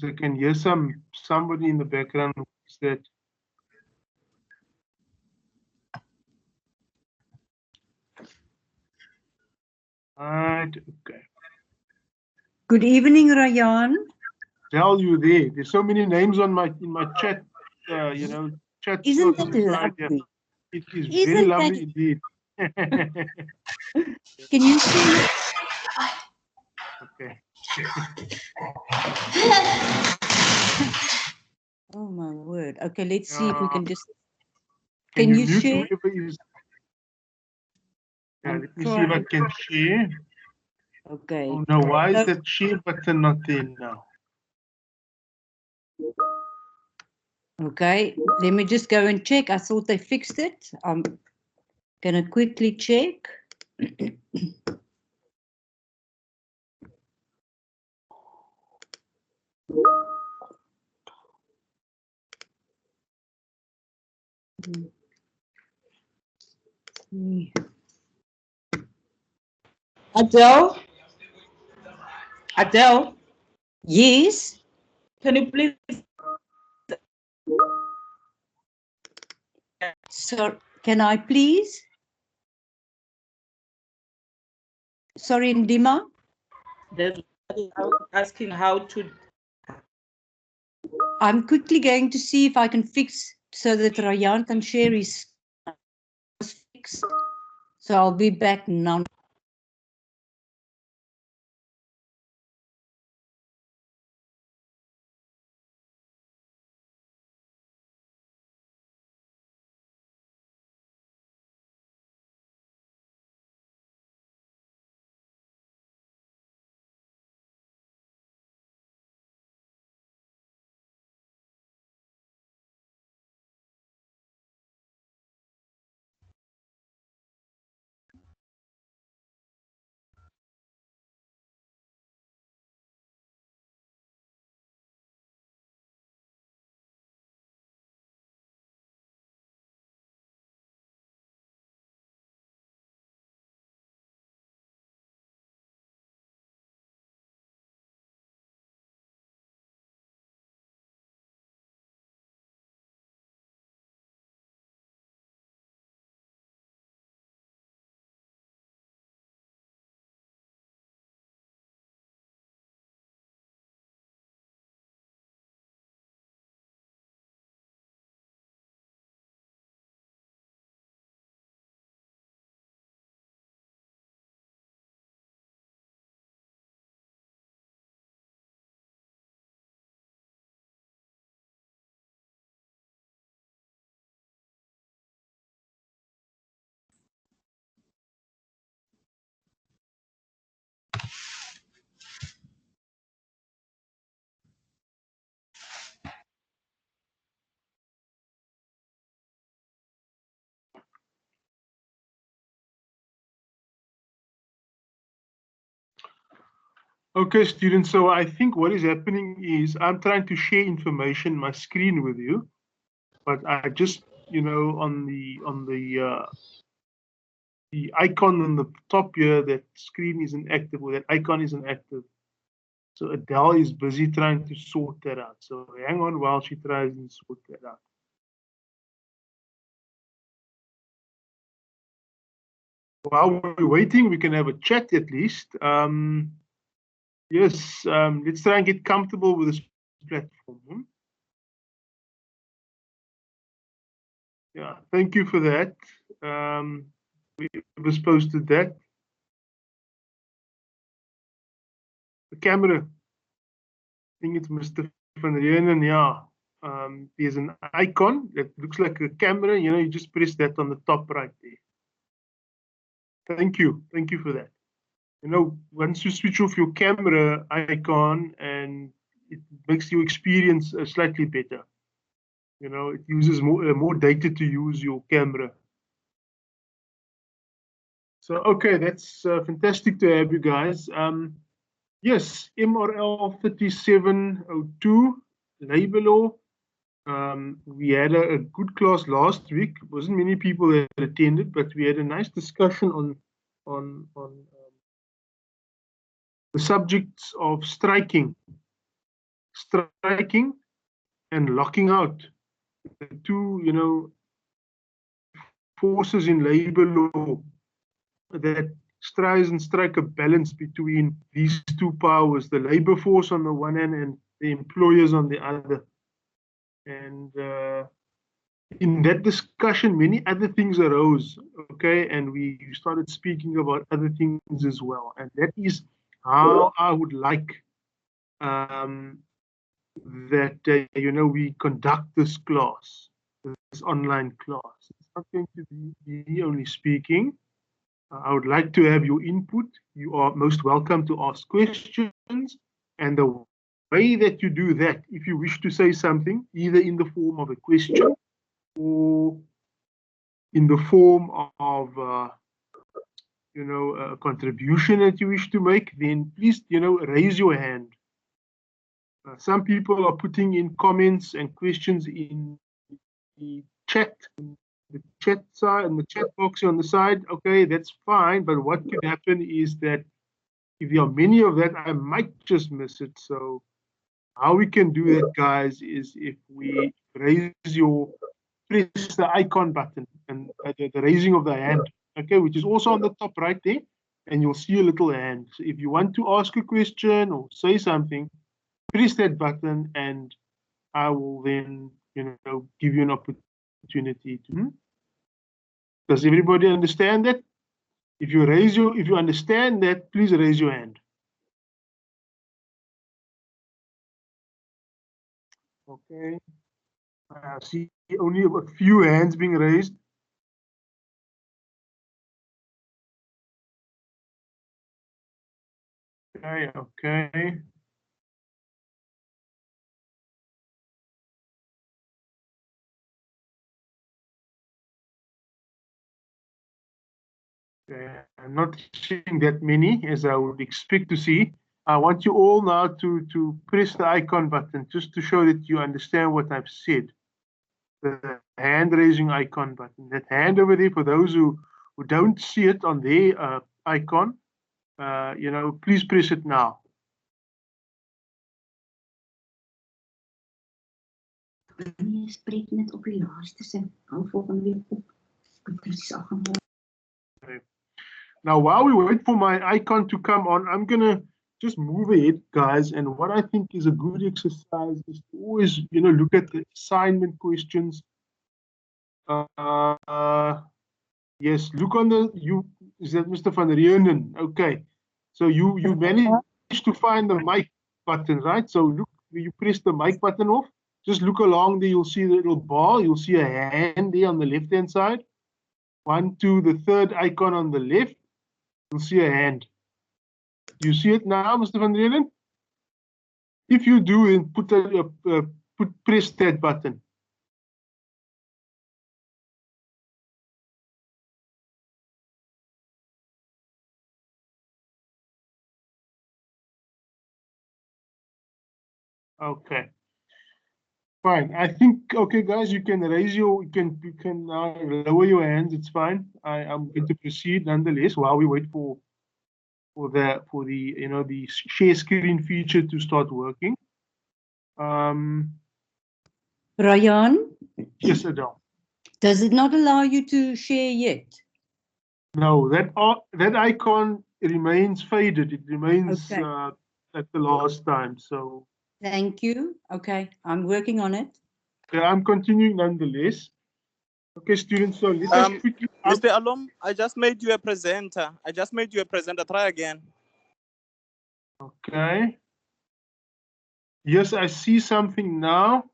I can hear somebody in the background. Who is that? Right. Okay. Good evening, Ryan. Tell you there. There's so many names on my chat. Chat. Isn't sources it right here. lovely? It is Isn't very that- lovely indeed. Can you see? Okay. Oh my word. Okay, let's see if we can just. Can you mute share? whoever is? Yeah, I'm let me see if I can share. Okay. Oh no, why is that share button not there now? Okay, let me just go and check. I thought they fixed it. I'm gonna quickly check. Adele, Yes. can you please? So can I please? Sorry, Ndima. There's asking how to. I'm quickly going to see if I can fix so that Ryan can share his fix. So I'll be back now. Okay, students, so I think what is happening is I'm trying to share information, my screen with you, but I just, on the icon on the top here, that screen isn't active, or that icon isn't active. So Adele is busy trying to sort that out. So hang on while she tries and sort that out. While we're waiting, we can have a chat at least. Yes, let's try and get comfortable with this platform. Yeah, thank you for that. Whoever's posted that. The camera. I think it's Mr. Van Reenen, yeah. There's an icon that looks like a camera. You just press that on the top right there. Thank you for that. Once you switch off your camera icon, and it makes your experience slightly better. It uses more data to use your camera. So, okay, that's fantastic to have you guys. Yes, MRL3702, labor law. We had a good class last week. It wasn't many people that attended, but we had a nice discussion on the subjects of striking striking and locking out, the two, forces in labor law that tries and strike a balance between these two powers, the labor force on the one hand and the employers on the other. And in that discussion, many other things arose, okay, and we started speaking about other things as well. And that is how I would like that, we conduct this class, this online class. It's not going to be me only speaking. I would like to have your input. You are most welcome to ask questions. And the way that you do that, if you wish to say something, either in the form of a question or in the form of, a contribution that you wish to make, then please, raise your hand. Some people are putting in comments and questions in the chat side, and the chat box on the side. Okay, that's fine. But what could happen is that if there are many of that, I might just miss it. So how we can do that, guys, is if we press the icon button and the raising of the hand, okay, which is also on the top right there, and you'll see a little hand. So if you want to ask a question or say something, press that button, and I will then, give you an opportunity to. Does everybody understand that? If you understand that, please raise your hand. Okay. I see only a few hands being raised. Okay. I'm not seeing that many as I would expect to see. I want you all now to press the icon button just to show that you understand what I've said. The hand raising icon button. That hand over there, for those who don't see it on their icon, please press it now. Now, while we wait for my icon to come on, I'm going to just move ahead, guys. And what I think is a good exercise is to always, look at the assignment questions. Yes, look on is that Mr. van Reunen? Okay. So you managed to find the mic button, right? So look, you press the mic button off. Just look along there, you'll see the little bar. You'll see a hand there on the left-hand side. 1, 2, the third icon on the left. You'll see a hand. Do you see it now, Mr. van Reunen? If you do, then press that button. Okay. Fine. I think, okay, guys, you can now lower your hands. It's fine. I'm going to proceed nonetheless while we wait for the the share screen feature to start working. Ryan? Yes, Adele. Does it not allow you to share yet? No, that icon remains faded. It remains Okay. at the last time. So. Thank you. Okay, I'm working on it. Okay, I'm continuing nonetheless. Okay, students, so let us quickly. Mr. Alum, I just made you a presenter. Try again. Okay. Yes, I see something now.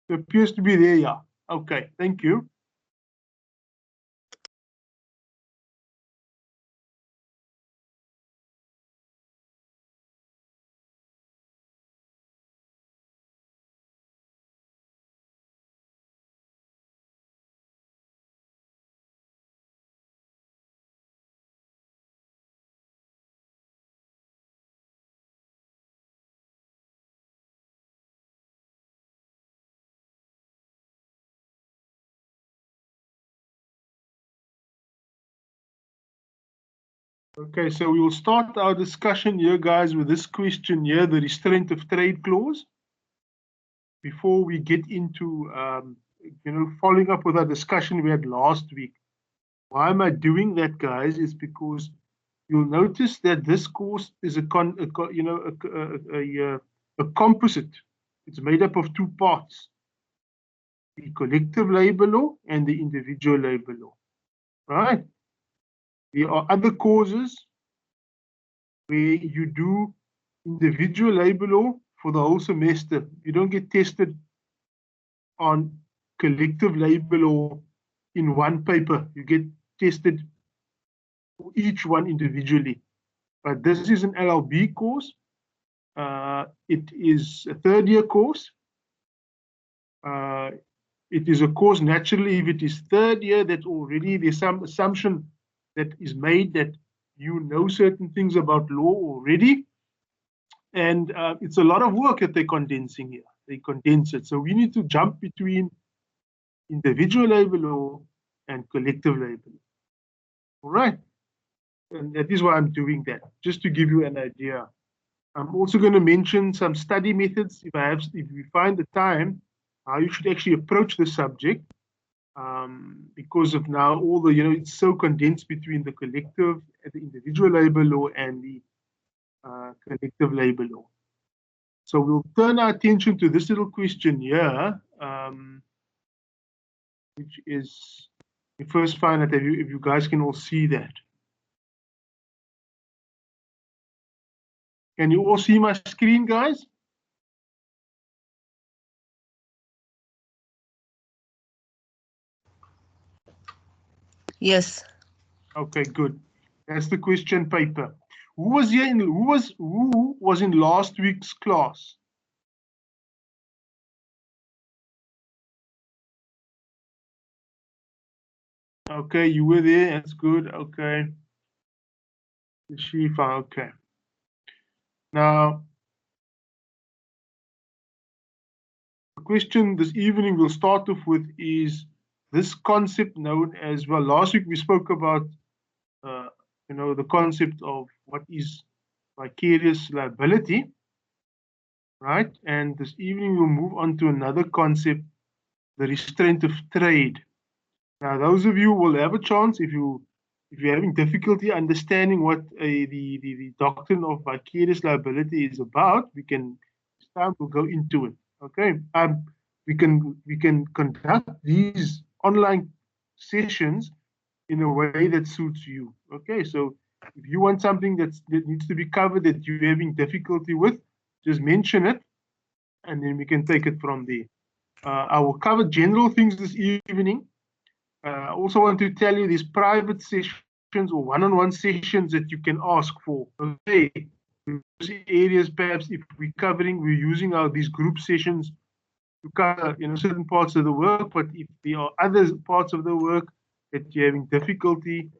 It appears to be there, yeah. Okay, thank you. Okay, so we will start our discussion here, guys, with this question here, the restraint of trade clause. Before we get into, following up with our discussion we had last week. Why am I doing that, guys? Is because you'll notice that this course is a composite. It's made up of two parts: the collective labor law and the individual labor law. Right? There are other courses where you do individual labor law for the whole semester. You don't get tested on collective labor law in one paper. You get tested for each one individually. But this is an LLB course. It is a third-year course. It is a course, naturally, if it is third year, that already there's some assumption that is made that you know certain things about law already. And it's a lot of work that they're condensing here. They condense it. So we need to jump between individual labor law and collective labor law. All right. And that is why I'm doing that, just to give you an idea. I'm also going to mention some study methods, if we find the time, how you should actually approach the subject, because of now all the, it's so condensed between the collective, the individual labor law and the collective labor law. So we'll turn our attention to this little question here, which is, we first find out if you guys can all see that. Can you all see my screen, guys? Yes. Okay, good. That's the question paper. Who was here in who was in last week's class? Okay, you were there. That's good. Okay. Shifa, okay. Now, the question this evening we'll start off with is this concept known as, well, last week we spoke about the concept of what is vicarious liability, right? And this evening we'll move on to another concept, the restraint of trade. Now, those of you will have a chance, if you're having difficulty understanding what the doctrine of vicarious liability is about, this time we'll go into it. Okay, we can conduct these online sessions in a way that suits you. Okay, so if you want something that needs to be covered that you're having difficulty with, just mention it, and then we can take it from there. I will cover general things this evening. I also want to tell you these private sessions or one-on-one sessions that you can ask for. Okay, areas perhaps if we're using these group sessions to cover certain parts of the work, but if there are other parts of the work that you're having difficulty,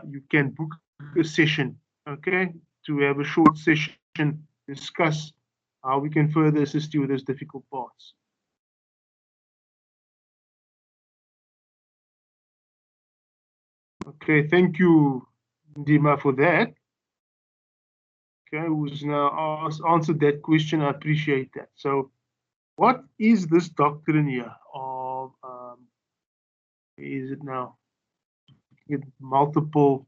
you can book a session, okay, to have a short session, discuss how we can further assist you with those difficult parts. Okay, thank you, Ndima, for that. Okay, who's now answered that question? I appreciate that. So, what is this doctrine here of, is it now? Multiple,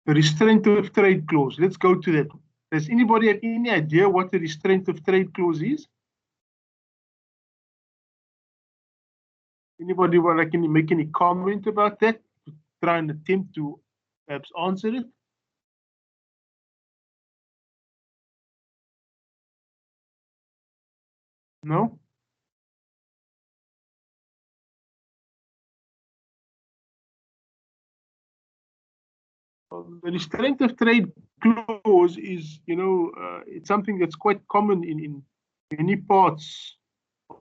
the restraint of trade clause. Let's go to that. Does anybody have any idea what the restraint of trade clause is? Anybody want to make any comment about that? Try and attempt to perhaps answer it. No? The restraint of trade clause is, it's something that's quite common in many parts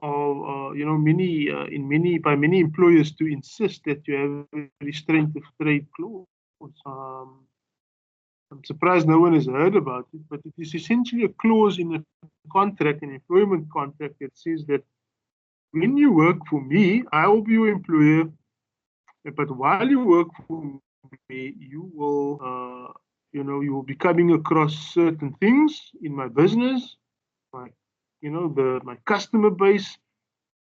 of, by many employers to insist that you have a restraint of trade clause. I'm surprised no one has heard about it, but it is essentially a clause in a contract, an employment contract, that says that when you work for me, I will be your employer, but while you work for where you will, you know, you will be coming across certain things in my business, my, you know, my customer base,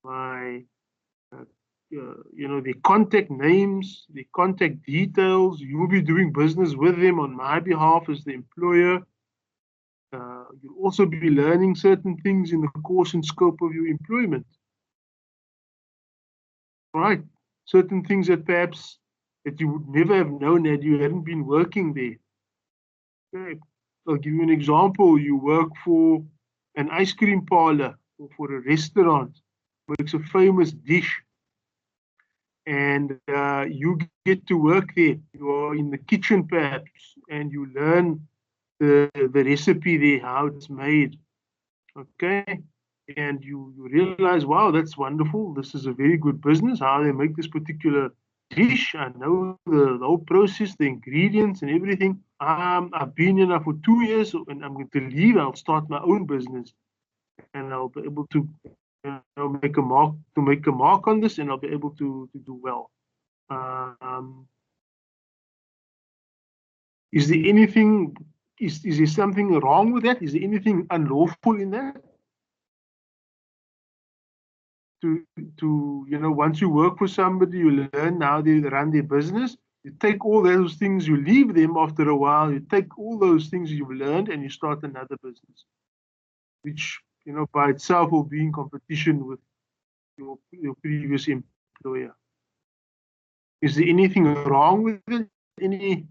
my, you know, the contact names, the contact details. You will be doing business with them on my behalf as the employer. You'll also be learning certain things in the course and scope of your employment. Right, certain things that perhaps that you would never have known had you hadn't been working there. Okay. I'll give you an example. You work for an ice cream parlor or for a restaurant, makes a famous dish, and you get to work there. You are in the kitchen perhaps, and you learn the recipe there, how it's made. Okay. And you realize, wow, that's wonderful. This is a very good business, how they make this particular dish. I know the whole process, the ingredients and everything. I've been here now for 2 years, and I'm going to leave. I'll start my own business, and I'll be able to, you know, make a mark on this, and I'll be able to do well. Is there anything? Is there something wrong with that? Is there anything unlawful in that? To you know, once you work for somebody, you learn how they run their business. You take all those things, you leave them after a while. You take all those things you've learned, and you start another business, which, you know, by itself will be in competition with your previous employer. Is there anything wrong with it?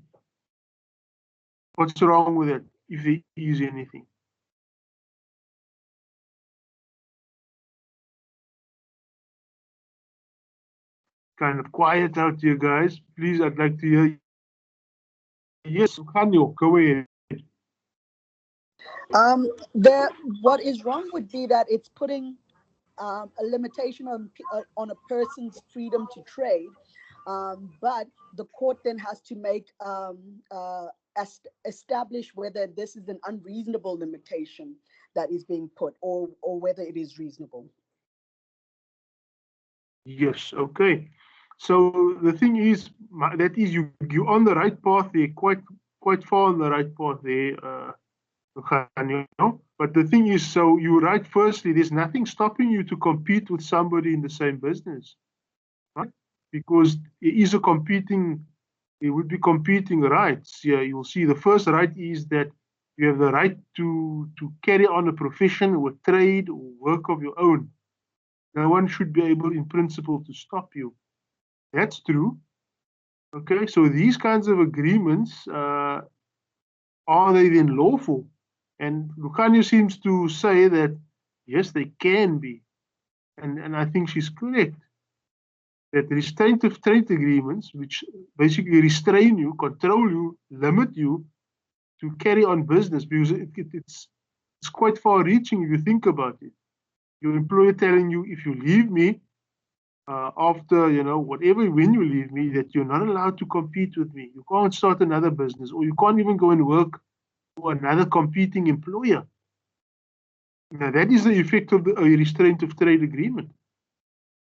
What's wrong with it, if there is anything? Kind of quiet out here, guys. Please, I'd like to hear. Yes, Khanyo, go ahead. What is wrong would be that it's putting a limitation on a person's freedom to trade, but the court then has to make establish whether this is an unreasonable limitation that is being put, or whether it is reasonable. Yes, okay. So the thing is, that is, you're on the right path there, quite far on the right path there, you know? But the thing is, so you're right. Firstly, there's nothing stopping you to compete with somebody in the same business, right? Because it would be competing rights. Yeah, you'll see the first right is that you have the right to carry on a profession or trade or work of your own. No one should be able, in principle, to stop you. That's true. Okay, so these kinds of agreements, are they then lawful? And Lucanio seems to say that, yes, they can be. And I think she's correct. That restraint of trade agreements, which basically restrain you, control you, limit you to carry on business, because it's quite far reaching if you think about it. Your employer telling you, if you leave me, after, you know, whatever, when you leave me, that you're not allowed to compete with me. You can't start another business, or you can't even go and work for another competing employer. Now, that is the effect of a restraint of trade agreement.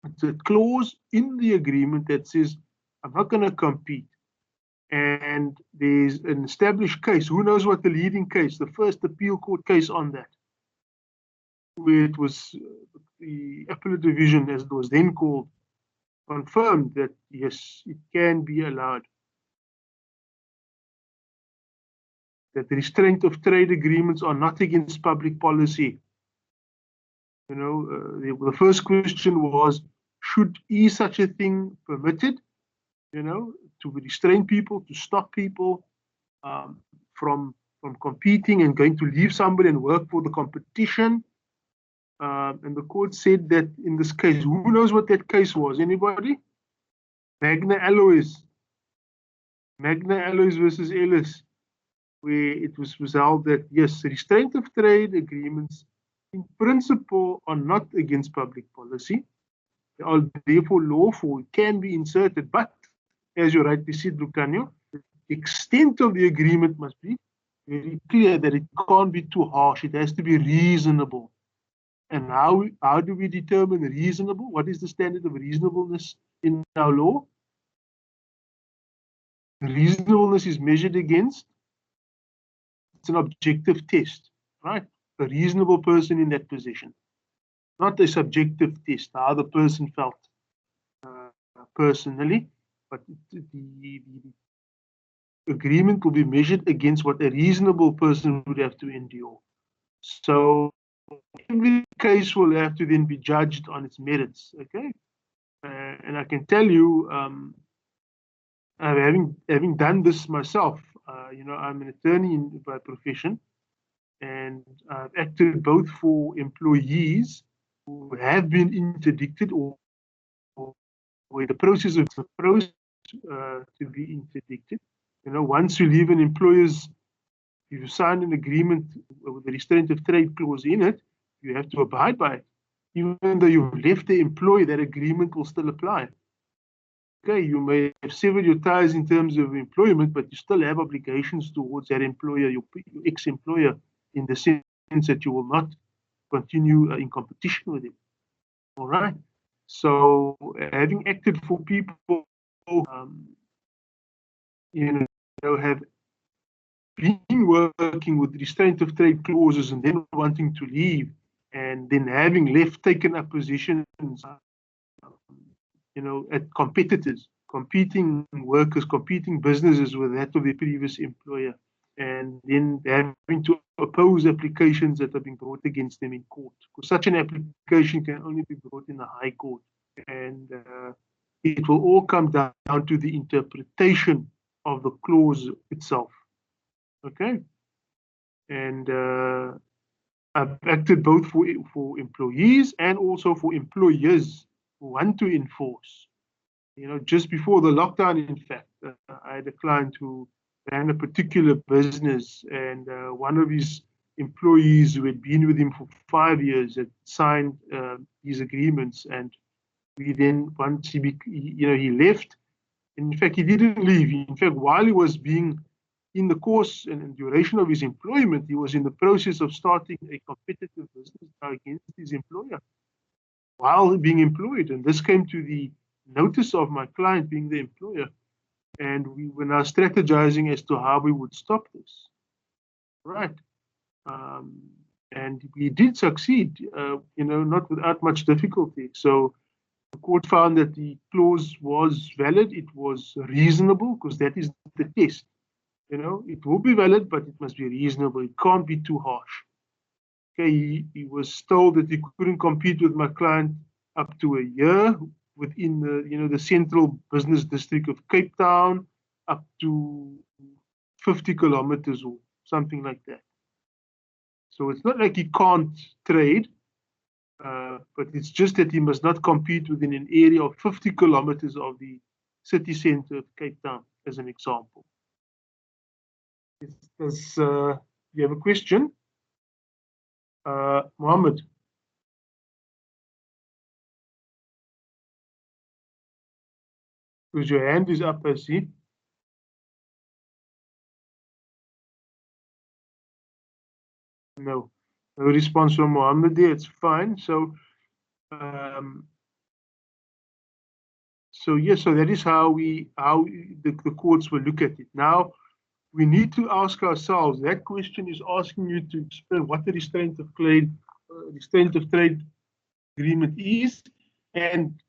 It's a clause in the agreement that says, I'm not going to compete. And there's an established case. Who knows what the leading case, the first appeal court case on that, where it was the appellate division, as it was then called, confirmed that, yes, it can be allowed. That the restraint of trade agreements are not against public policy. You know, the first question was, is such a thing permitted? You know, to restrain people, to stop people from competing and going to leave somebody and work for the competition. And the court said that in this case, who knows what that case was? Anybody? Magna Alloys versus Ellis, where it was held that, yes, restraint of trade agreements in principle are not against public policy. They are therefore lawful, can be inserted, but as you rightly said, Lucanio, the extent of the agreement must be very clear, that it can't be too harsh. It has to be reasonable. And how do we determine reasonable? What is the standard of reasonableness in our law? reasonableness is measured against, it's an objective test, right? A reasonable person in that position, not a subjective test, how the person felt personally, but the agreement will be measured against what a reasonable person would have to endure. So every case will have to then be judged on its merits, okay? And I can tell you, having done this myself, you know, I'm an attorney by profession, and I've acted both for employees who have been interdicted or the process of to be interdicted. You know, once you leave an employer's, if you sign an agreement with a restraint of trade clause in it, you have to abide by it. Even though you've left the employee, that agreement will still apply. Okay, you may have severed your ties in terms of employment, but you still have obligations towards that employer, your ex-employer, in the sense that you will not continue in competition with him. All right. So having acted for people, you know, have been working with restraint of trade clauses and then wanting to leave, and then having left, taken up positions, you know, at competitors, competing workers, competing businesses with that of the previous employer, and then having to oppose applications that are being brought against them in court. Because such an application can only be brought in the High Court, and it will all come down to the interpretation of the clause itself. Okay, and I've acted both for employees and also for employers who want to enforce. You know, just before the lockdown, in fact, I had a client who ran a particular business, and one of his employees who had been with him for 5 years had signed these agreements, and we then, once he left. In fact, he didn't leave. In fact, while he was being in the course and duration of his employment, he was in the process of starting a competitive business against his employer while being employed. And this came to the notice of my client, being the employer. And we were now strategizing as to how we would stop this. Right. And we did succeed, you know, not without much difficulty. So the court found that the clause was valid. It was reasonable, because that is the test. You know, it will be valid, but it must be reasonable. It can't be too harsh. Okay, he was told that he couldn't compete with my client up to a year within the, you know, the central business district of Cape Town, up to 50 kilometers or something like that. So it's not like he can't trade, but it's just that he must not compete within an area of 50 kilometers of the city center of Cape Town, as an example. Does you have a question? Mohammed. Because your hand is up, I see. No response from Mohammed there. It's fine. So, yes, so that is how the courts will look at it. Now, we need to ask ourselves, that question is asking you to explain what the restraint of trade agreement is. And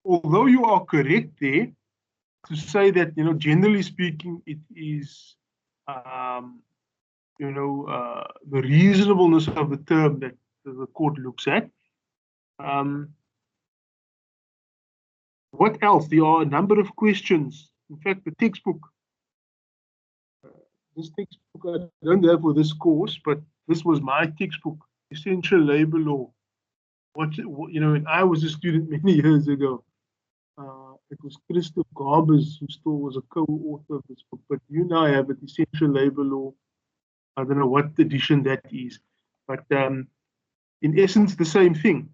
although you are correct there to say that, you know, generally speaking, it is, you know, the reasonableness of the term that the court looks at. What else? There are a number of questions. In fact, the textbook, this textbook I don't have for this course, but this was my textbook, Essential Labor Law. What, you know, when I was a student many years ago, it was Christoph Garbers who still was a co-author of this book, but you now have it, Essential Labor Law. I don't know what edition that is, but in essence, the same thing.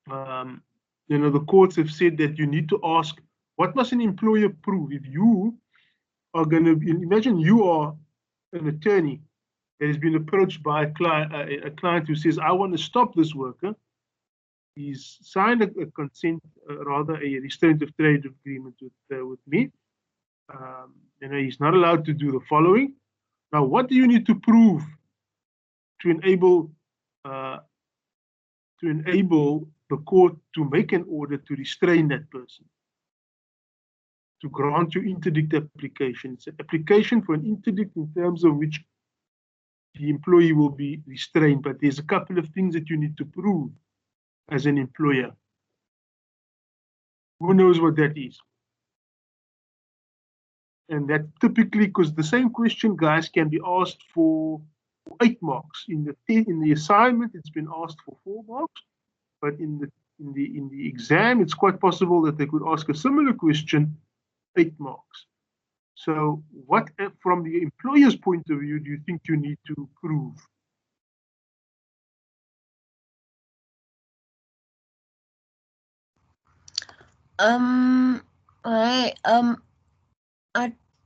You know, the courts have said that you need to ask, what must an employer prove? If you are going to, imagine you are an attorney that has been approached by a client who says, I want to stop this worker. He's signed a consent, rather a restraint of trade agreement with me. He's not allowed to do the following. Now, what do you need to prove to enable the court to make an order to restrain that person, to grant you interdict application? It's an application for an interdict in terms of which the employee will be restrained, but there's a couple of things that you need to prove as an employer. Who knows what that is? And that typically, because the same question, guys, can be asked for 8 marks. In the assignment, it's been asked for 4 marks, but in the exam, it's quite possible that they could ask a similar question, 8 marks. So, what, from the employer's point of view, do you think you need to prove? I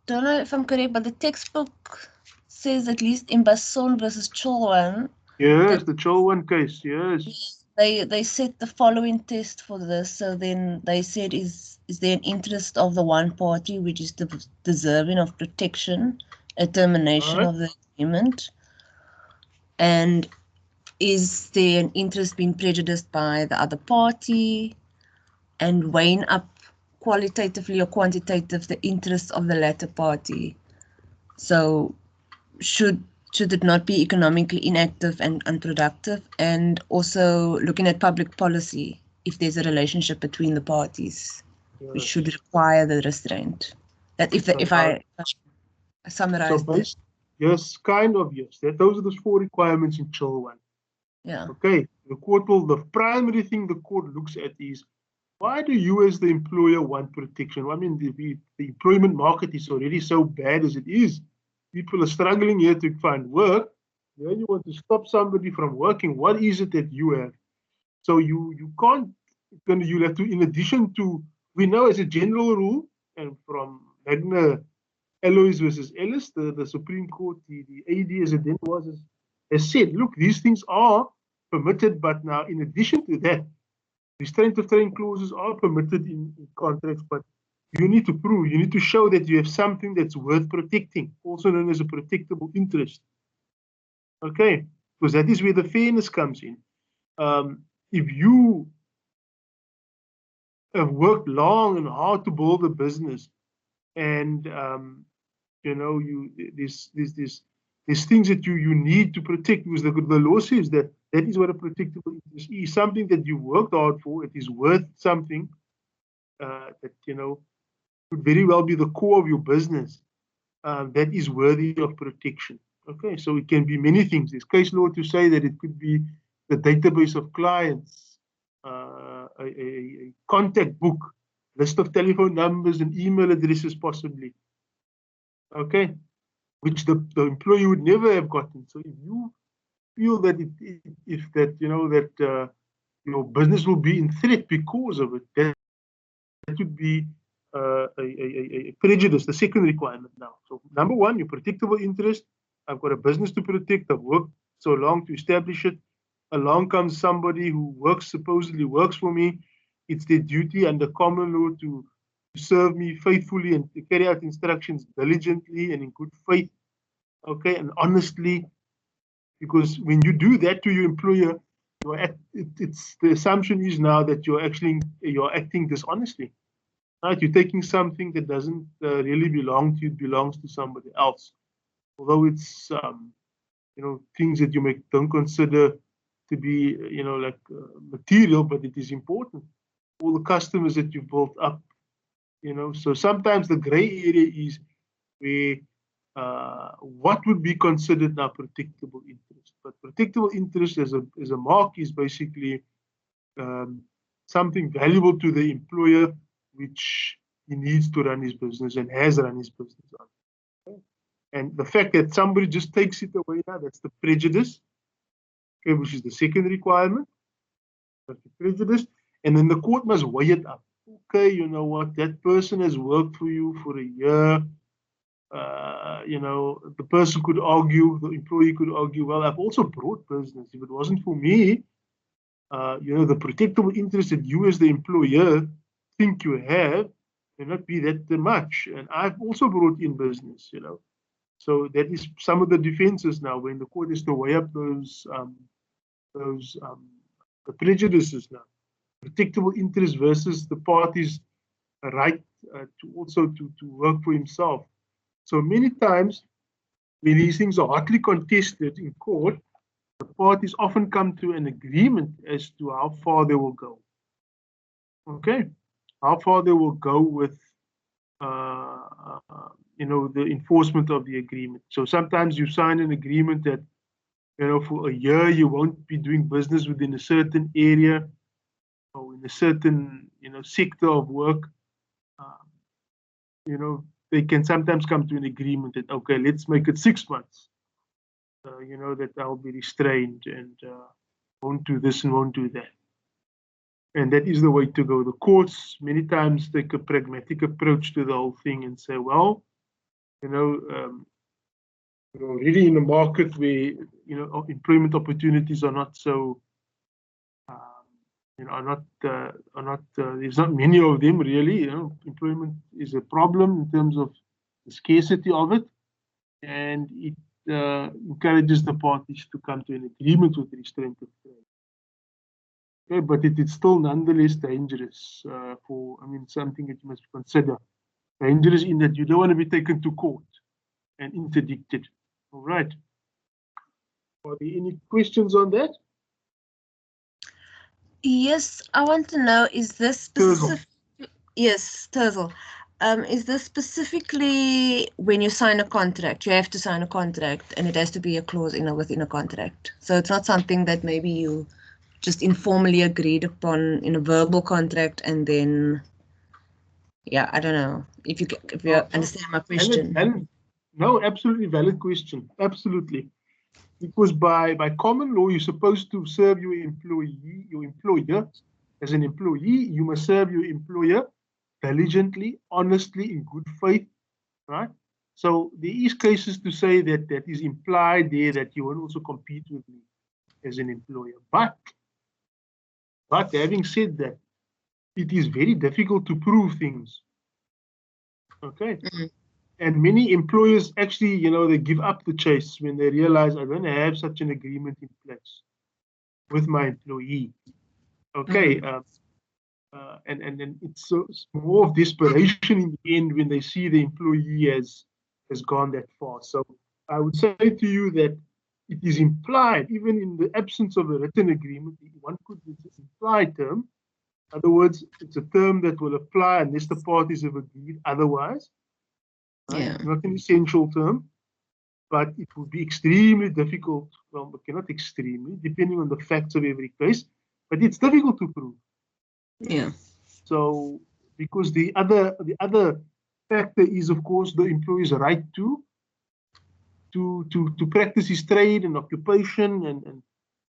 don't know if I'm correct, but the textbook says at least in Basson versus Cholwan. Yes, the Cholwan case, yes. They set the following test for this. So then they said, is there an interest of the one party which is deserving of protection at termination of the agreement? And is there an interest being prejudiced by the other party? And weighing up qualitatively or quantitative the interests of the latter party. So should it not be economically inactive and unproductive? And also looking at public policy, if there's a relationship between the parties, which should require the restraint. That if I summarize this. Yes, kind of, yes. Those are the 4 requirements in Cholwan. Yeah. Okay. The primary thing the court looks at is, why do you as the employer want protection? I mean, the employment market is already so bad as it is. People are struggling here to find work. Then you want to stop somebody from working. What is it that you have? So you can't, you'll have to, in addition to, we know as a general rule, and from Magna Alloys versus Ellis, the Supreme Court, the AD as it then was, has said, look, these things are permitted, but now in addition to that, restraint of trade clauses are permitted in contracts, but you need to prove, you need to show that you have something that's worth protecting, also known as a protectable interest. Okay, because that is where the fairness comes in. If you have worked long and hard to build a business, and there's things that you need to protect, because the law says that is what a protectable interest is, something that you worked hard for. It is worth something that could very well be the core of your business, that is worthy of protection. Okay, so it can be many things. There's case law to say that it could be the database of clients, a contact book, list of telephone numbers and email addresses possibly. Okay, which the employee would never have gotten. So if you feel that your business will be in threat because of it, that would be a prejudice, the second requirement now. So number 1, your protectable interest. I've got a business to protect. I've worked so long to establish it. Along comes somebody who supposedly works for me. It's their duty under common law to serve me faithfully and to carry out instructions diligently and in good faith, okay, and honestly. Because when you do that to your employer, the assumption is now that you're acting dishonestly. Right? You're taking something that doesn't really belong to you, it belongs to somebody else. Although it's things that you don't consider to be material, but it is important. All the customers that you built up, so sometimes the gray area is where what would be considered now protectable interest. But protectable interest as a mark is basically something valuable to the employer, which he needs to run his business and has run his business on. Okay? And the fact that somebody just takes it away now, that's the prejudice, okay, which is the second requirement. That's the prejudice. And then the court must weigh it up. Okay, you know what, that person has worked for you for a year. The person could argue, the employee could argue, well, I've also brought business. If it wasn't for me, the protectable interest that you as the employer think you have, may not be that much. And I've also brought in business, you know. So that is some of the defenses now when the court has to weigh up those the prejudices now. Protectable interest versus the party's right to also to work for himself. So many times when these things are hotly contested in court, the parties often come to an agreement as to how far they will go. Okay, how far they will go with you know, the enforcement of the agreement. So sometimes you sign an agreement that, you know, for a year you won't be doing business within a certain area or in a certain, you know, sector of work. You know, they can sometimes come to an agreement that, okay, let's make it 6 months. You know, that I'll be restrained and won't do this and won't do that. And that is the way to go. The courts many times take a pragmatic approach to the whole thing and say, well, you know, you're really in a market where, you know, employment opportunities are not so, you know, are not there's not many of them really. You know, employment is a problem in terms of the scarcity of it, and it encourages the parties to come to an agreement with restraint of trade. Okay, but it is still nonetheless dangerous for, I mean, something that you must consider. Dangerous in that you don't want to be taken to court and interdicted. All right. Are there any questions on that? Yes, I want to know, is this specific? Yes, Turtle. Is this specifically when you sign a contract? You have to sign a contract and it has to be a clause within a contract. So it's not something that maybe you just informally agreed upon in a verbal contract and then, yeah, I don't know if you understand my question. No, absolutely valid question. Absolutely. Because by common law, you're supposed to serve your employee, your employer. As an employee, you must serve your employer diligently, honestly, in good faith, right? So there is cases to say that that is implied there that you will also compete with me as an employer. But having said that, it is very difficult to prove things. Okay. Mm-hmm. And many employers actually, you know, they give up the chase when they realize I don't have such an agreement in place with my employee. Okay. Mm-hmm. And then it's more of desperation in the end when they see the employee has gone that far. So I would say to you that it is implied, even in the absence of a written agreement, one could use an implied term. In other words, it's a term that will apply unless the parties have agreed otherwise. Right? Yeah. It's not an essential term, but it would be extremely difficult. Well, not extremely, depending on the facts of every case, but it's difficult to prove. Yeah. So, because the other factor is, of course, the employee's right to practice his trade and occupation, and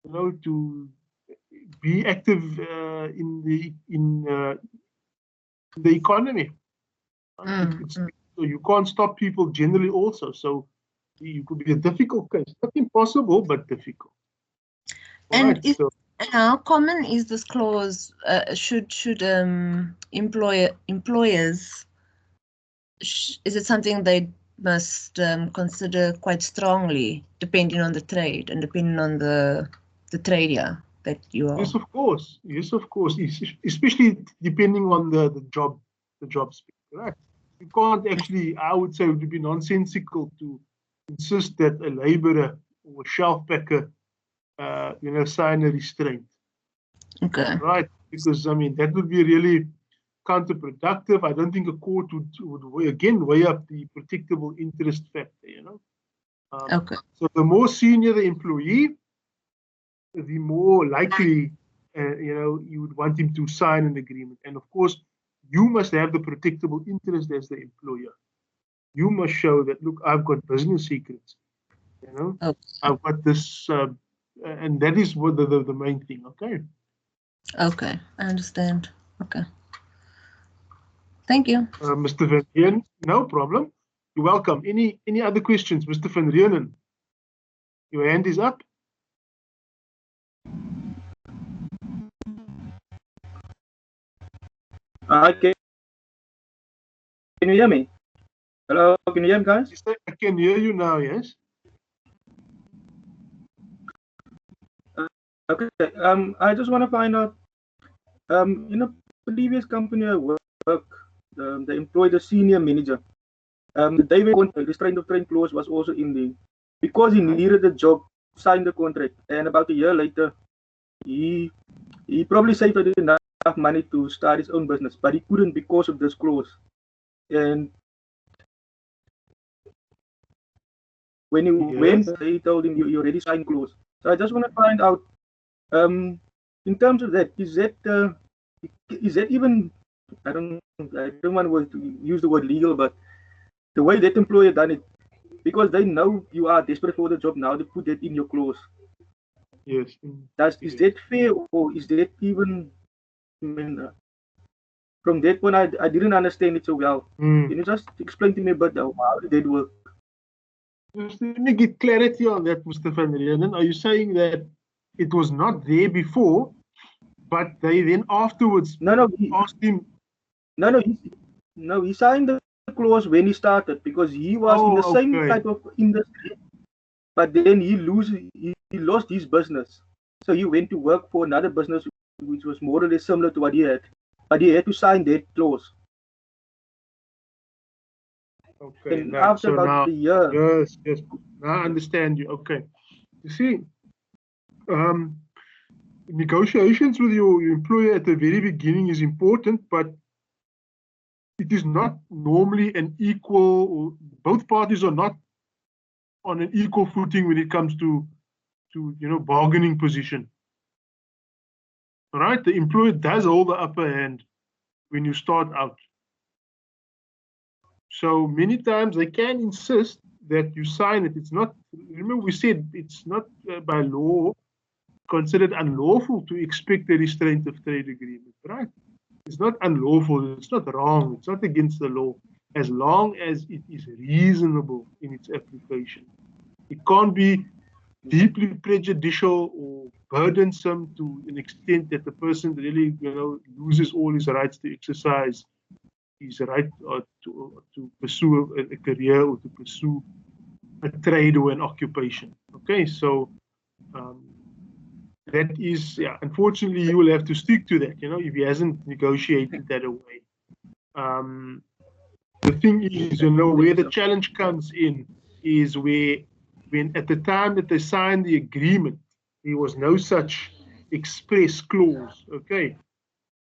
you know, to be active in the economy. So you can't stop people generally also. So you could be a difficult case. Not impossible, but difficult. And right, and how common is this clause? Should employers, is it something they must consider quite strongly, depending on the trade and depending on the trade that you are? Yes, of course. Yes, of course. Especially depending on the job spec, right? You can't actually, I would say it would be nonsensical to insist that a laborer or a shelf packer, you know, sign a restraint. Okay. Right? Because, I mean, that would be really counterproductive. I don't think a court would weigh up the protectable interest factor, you know. Okay. So the more senior the employee, the more likely, you know, you would want him to sign an agreement. And of course, you must have the protectable interest as the employer. You must show that, look, I've got business secrets, you know, okay. I've got this, and that is what the main thing, okay? Okay, I understand. Okay. Thank you. Mr. Van Renen, no problem. You're welcome. Any other questions, Mr. Van Renen? Your hand is up. Okay. Can you hear me? Hello, can you hear me, guys? I can hear you now, yes? Okay. I just want to find out. In a previous company I work, they employed a senior manager. The day when the restraint of trade clause was also in there, because he needed the job, signed the contract, and about a year later, he probably saved enough money to start his own business, but he couldn't because of this clause. And when he went, they told him you already signed clause. So I just want to find out, in terms of that, is that even, I don't want to use the word legal, but the way that employer done it, because they know you are desperate for the job now, they put that in your clause. Yes. Is that fair, or is that even? I mean, from that point, I didn't understand it so well. Can you just explain to me about how did that work? Just let me get clarity on that, Mr. Van Reenen. Are you saying that it was not there before, but they then afterwards asked him? No, he signed the clause when he started because he was in the same type of industry, but then he lost his business, so he went to work for another business which was more or less similar to what he had, but he had to sign that clause. Okay, and after so about now, a year. Yes, now I understand you. Okay, you see, negotiations with your employer at the very beginning is important, but it is not normally an equal, or both parties are not on an equal footing when it comes to bargaining position. All right, the employer does hold the upper hand when you start out. So many times they can insist that you sign it. It's not, remember we said it's not by law considered unlawful to expect a restraint of trade agreement, right? It's not unlawful, it's not wrong, it's not against the law, as long as it is reasonable in its application. It can't be deeply prejudicial or burdensome to an extent that the person really, loses all his rights to exercise his right to pursue a career or to pursue a trade or an occupation. Okay, so that is, unfortunately, he will have to stick to that, if he hasn't negotiated that away. The thing is, where the challenge comes in is when at the time that they signed the agreement, there was no such express clause, okay?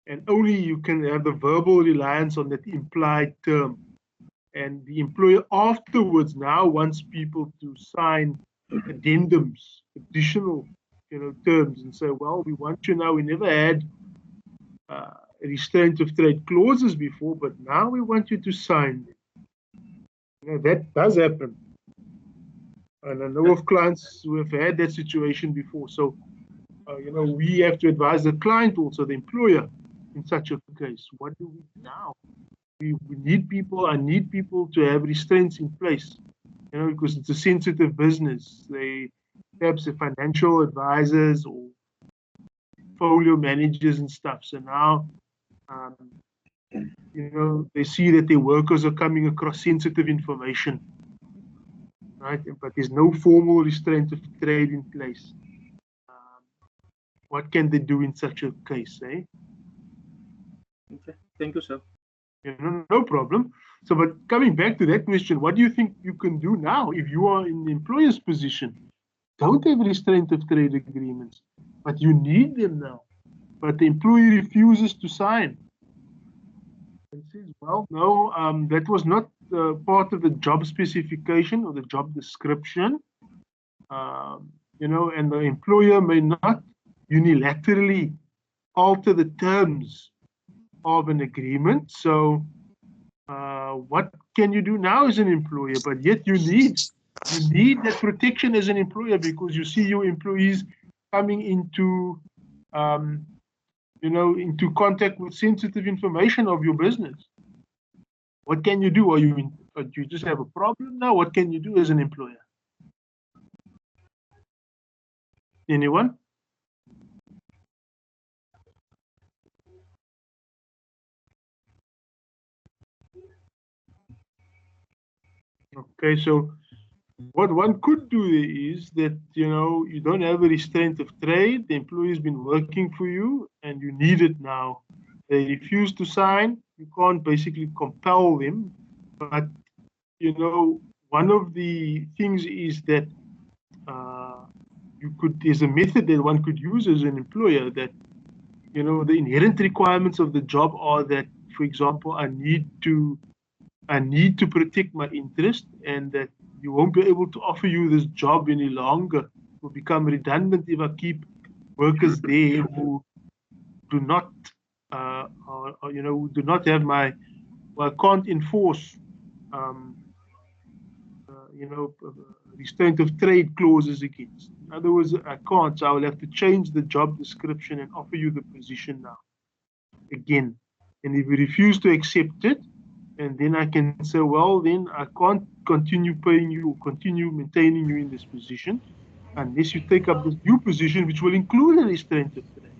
And only you can have the verbal reliance on that implied term. And the employer afterwards now wants people to sign addendums, additional terms, and say, well, we want you now. We never had restraint of trade clauses before, but now we want you to sign them. That does happen. And I know of clients who have had that situation before. So, we have to advise the client, also the employer, in such a case. What do we do now? We need people. I need people to have restraints in place, because it's a sensitive business. They perhaps the financial advisors or portfolio managers and stuff. So now, they see that their workers are coming across sensitive information, right? But there's no formal restraint of trade in place. What can they do in such a case, eh? Okay, thank you, sir. No problem. So, but coming back to that question, what do you think you can do now if you are in the employer's position? Don't have restraint of trade agreements, but you need them now. But the employee refuses to sign. And says, well, no, that was not part of the job specification or the job description. And the employer may not unilaterally alter the terms of an agreement. So what can you do now as an employer? But yet you need that protection as an employer, because you see your employees coming into into contact with sensitive information of your business. What can you do? Do you just have a problem now? What can you do as an employer? Anyone? Okay, so what one could do is that, you know, you don't have a restraint of trade, the employee's been working for you and you need it now. They refuse to sign, you can't basically compel them, but, you know, one of the things is that there's a method that one could use as an employer that, you know, the inherent requirements of the job are that, for example, I need to protect my interest, and that you won't be able to offer you this job any longer. It will become redundant if I keep workers there who do not, you know, who do not have well, can't enforce, you know, restraint of trade clauses against. In other words, I can't, so I will have to change the job description and offer you the position now again. And if you refuse to accept it, and then I can say, well, then I can't continue paying you or continue maintaining you in this position unless you take up this new position, which will include a restraint of trade.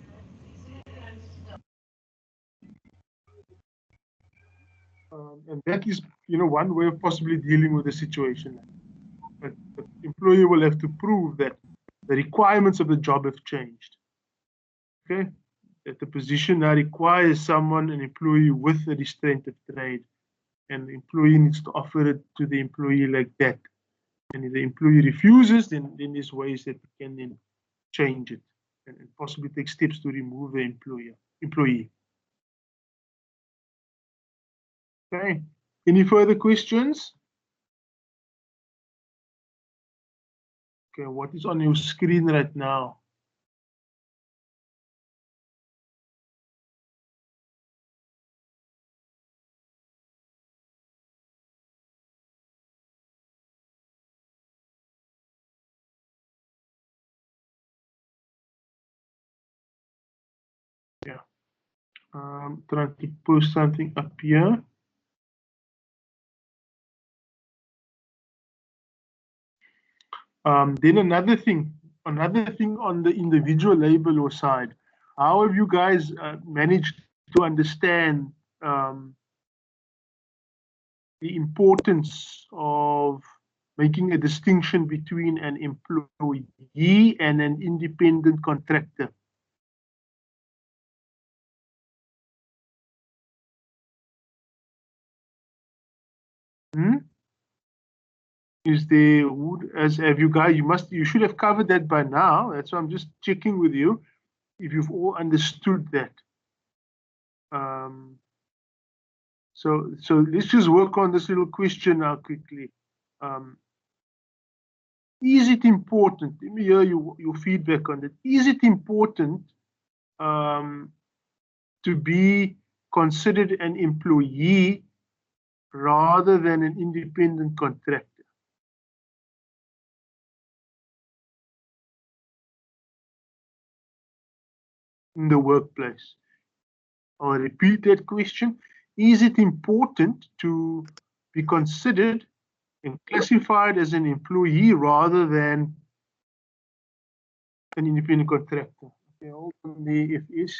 And that is, you know, one way of possibly dealing with the situation. But the employer will have to prove that the requirements of the job have changed. Okay, that the position now requires someone, an employee with a restraint of trade, and the employee needs to offer it to the employee like that. And if the employee refuses, then there's ways that we can then change it and possibly take steps to remove the employee. Okay. Any further questions? Okay, what is on your screen right now? Yeah. Trying to post something up here. Then another thing on the individual labor law side. How have you guys managed to understand the importance of making a distinction between an employee and an independent contractor? Is there, have you guys, you should have covered that by now. That's why I'm just checking with you if you've all understood that. So let's just work on this little question now quickly. Is it important? Let me hear your feedback on it. Is it important to be considered an employee rather than an independent contractor in the workplace? I'll repeat that question. Is it important to be considered and classified as an employee rather than an independent contractor? Okay, hold on there, if is.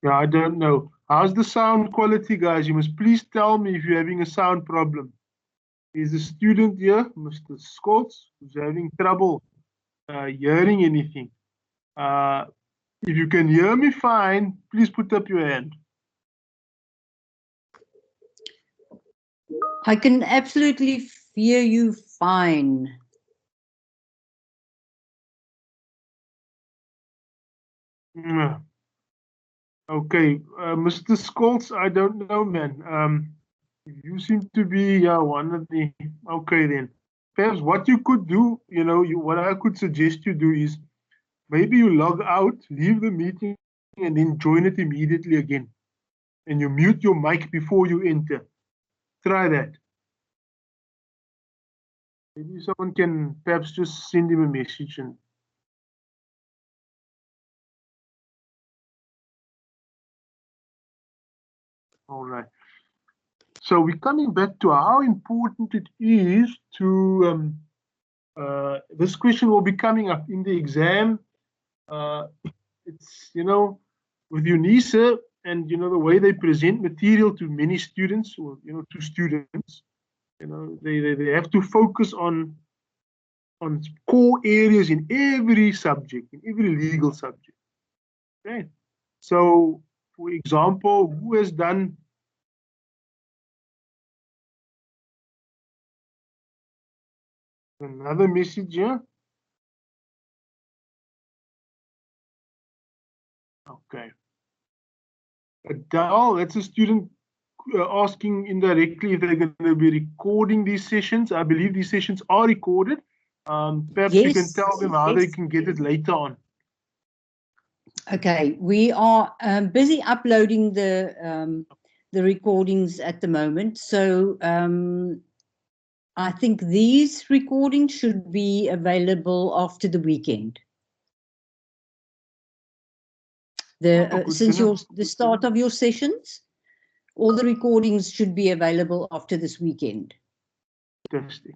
Yeah, I don't know. How's the sound quality, guys? You must please tell me if you're having a sound problem. There's a student here, Mr. Scholz, who's having trouble hearing anything. If you can hear me fine, please put up your hand. I can absolutely hear you fine. Okay, Mr. Scholz, I don't know, man. You seem to be one of the. Okay, then. Perhaps what you could do, you know, what I could suggest you do is maybe you log out, leave the meeting, and then join it immediately again. And you mute your mic before you enter. Try that. Maybe someone can perhaps just send him a message. And all right. So we're coming back to how important it is to This question will be coming up in the exam. It's, with UNISA and, the way they present material to many students or, to students, they have to focus on core areas in every subject, in every legal subject. Okay. So, for example, who has done another message here? Okay. Adele, that's a student asking indirectly if they're going to be recording these sessions. I believe these sessions are recorded. Perhaps you can tell them how they can get it later on. Okay, we are busy uploading the recordings at the moment. So I think these recordings should be available after the weekend. Since the start of your sessions, all the recordings should be available after this weekend. Fantastic.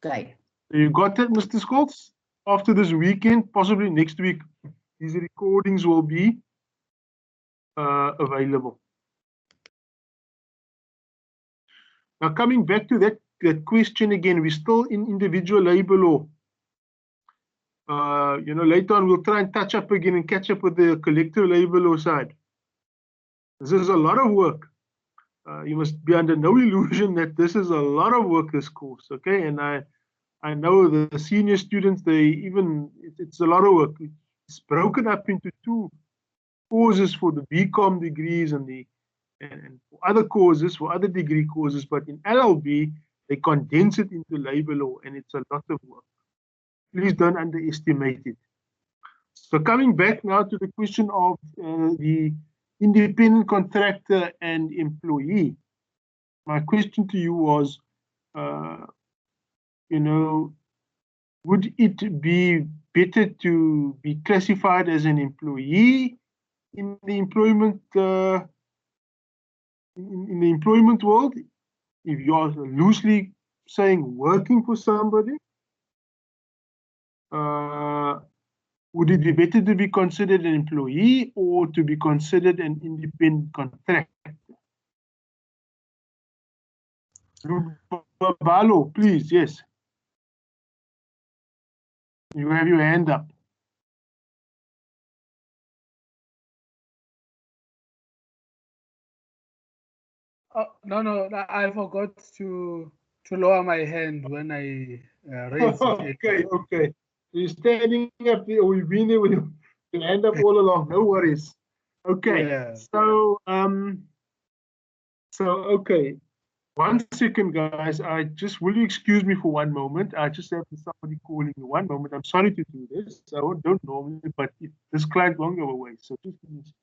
Okay. You got that, Mr. Scholz? After this weekend, possibly next week, these recordings will be available. Now, coming back to that question again, we're still in individual labor law. Later on, we'll try and touch up again and catch up with the collective labor law side. This is a lot of work. You must be under no illusion that this is a lot of work, this course, okay? And I know the senior students, it's a lot of work. It's broken up into two courses for the BCom degrees and for other courses, for other degree courses, but in LLB, they condense it into labor law, and it's a lot of work. Please don't underestimate it. So coming back now to the question of the independent contractor and employee, my question to you was, would it be better to be classified as an employee in the employment in the employment world, if you are loosely saying working for somebody? Would it be better to be considered an employee or to be considered an independent contractor? Balo, please, yes. You have your hand up. No, I forgot to lower my hand when I raised it. Okay. You're standing up there, we've been there with your hand up all along, no worries. Okay, yeah. So okay. 1 second, guys. Will you excuse me for 1 moment? I just have somebody calling me. 1 moment. I'm sorry to do this. I don't normally, but this client won't go away. So just give me a second.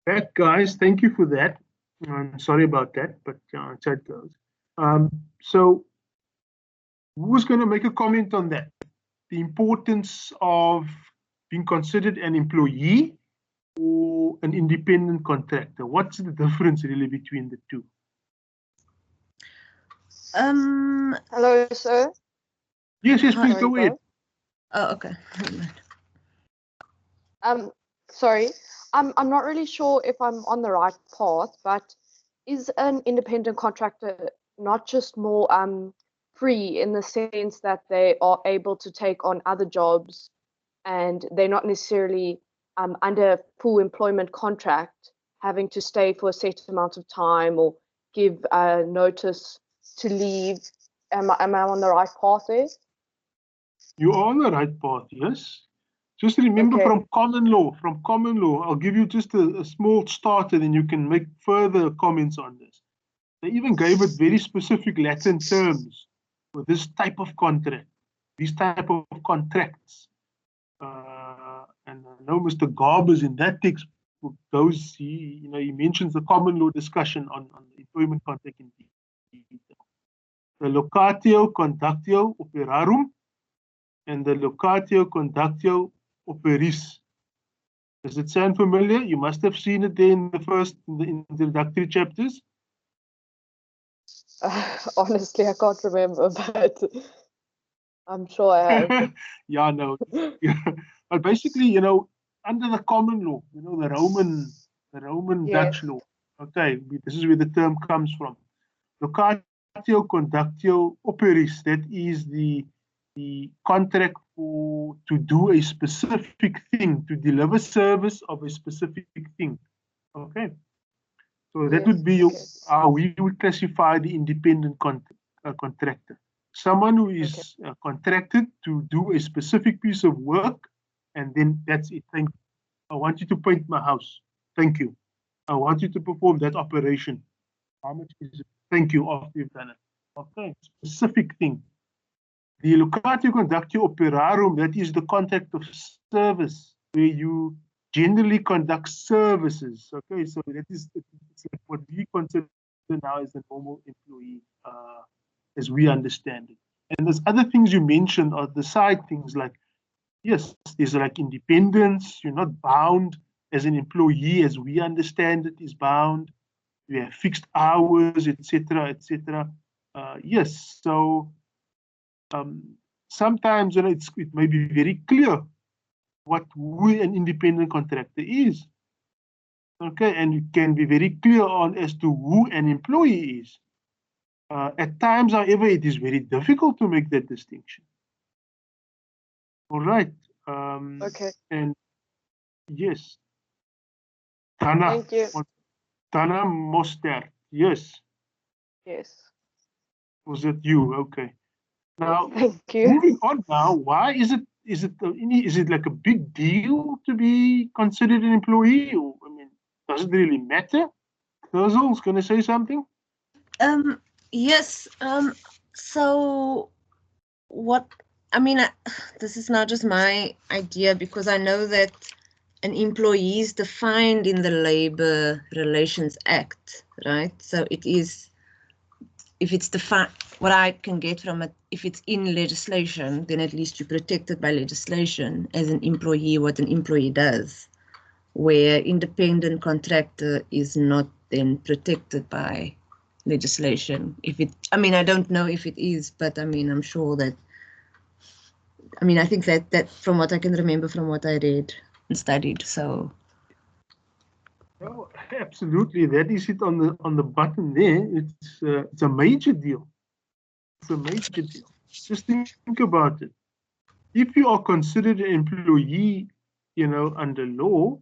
Back, guys, thank you for that. I'm sorry about that, but it's how it goes. So who's going to make a comment on that? The importance of being considered an employee or an independent contractor? What's the difference really between the two? Hello, sir. Yes, please go ahead. Oh, okay. Sorry, I'm not really sure if I'm on the right path, but is an independent contractor not just more free in the sense that they are able to take on other jobs and they're not necessarily under a full employment contract, having to stay for a set amount of time or give a notice to leave? Am I on the right path there? You are on the right path, yes. Just remember Okay. from common law, I'll give you just a small start and then you can make further comments on this. They even gave it very specific Latin terms for this type of contract, these type of contracts. And I know Mr. Garbers in that textbook goes, he mentions the common law discussion on the employment contract in detail. The locatio conductio operarum and the locatio conductio operis. Does it sound familiar? You must have seen it there in the introductory chapters. Honestly, I can't remember, but I'm sure I have. Yeah, no. Yeah. But basically, under the common law, the Roman Dutch Yes. law. Okay, this is where the term comes from. Locatio conductio operis, that is the contract to do a specific thing, to deliver service of a specific thing. Okay. So that would be how we would classify the independent contractor. Someone who is contracted to do a specific piece of work, and then that's it. Thank you. I want you to paint my house. Thank you. I want you to perform that operation. How much is it? Thank you. After you've done it. Okay. Specific thing. The locatio conductio operarum, that is the contract of service, where you generally conduct services. Okay, so that is it's like what we consider now as a normal employee, as we understand it. And there's other things you mentioned are the side things like, yes, there's like independence. You're not bound as an employee as we understand it is bound. You have fixed hours, etc., etc. Yes, so sometimes it may be very clear who an independent contractor is. Okay, and it can be very clear as to who an employee is. At times, however, it is very difficult to make that distinction. All right. Okay. And yes, Dana. Thank you. Dana Moster. Yes. Yes. Was it you? Okay. Now, Thank you. moving on now, why is it like a big deal to be considered an employee? Or, I mean, does it really matter? Kurzel's going to say something? Yes. So what, I mean, this is not just my idea, because I know that an employee is defined in the Labor Relations Act, right? So it is, if it's defined, what I can get from it, if it's in legislation, then at least you're protected by legislation as an employee, what an employee does, where independent contractor is not then protected by legislation. I mean, I don't know if it is, but I mean, I'm sure that, I mean, I think that from what I can remember from what I read and studied, so. Oh, absolutely. That is it on the button there. It's a major deal. It's a major deal. Just think about it. If you are considered an employee, under law,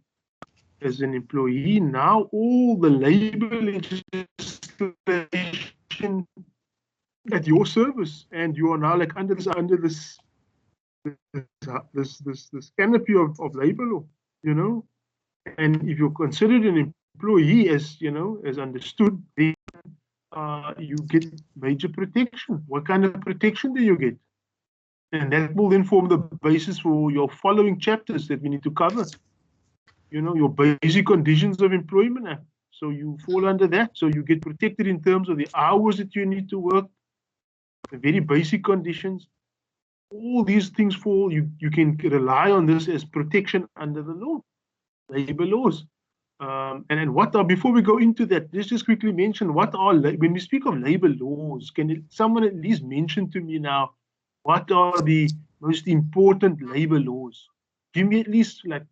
as an employee, now all the labor legislation at your service, and you are now like under this canopy of labor law, and if you're considered an employee as understood, then you get major protection. What kind of protection do you get? And that will then form the basis for your following chapters that we need to cover. Your basic conditions of employment. So you fall under that. So you get protected in terms of the hours that you need to work, the very basic conditions. All these things fall, you can rely on this as protection under the law, labor laws. And what are, before we go into that, let's just quickly mention when we speak of labor laws, can someone at least mention to me now, what are the most important labor laws? Give me at least like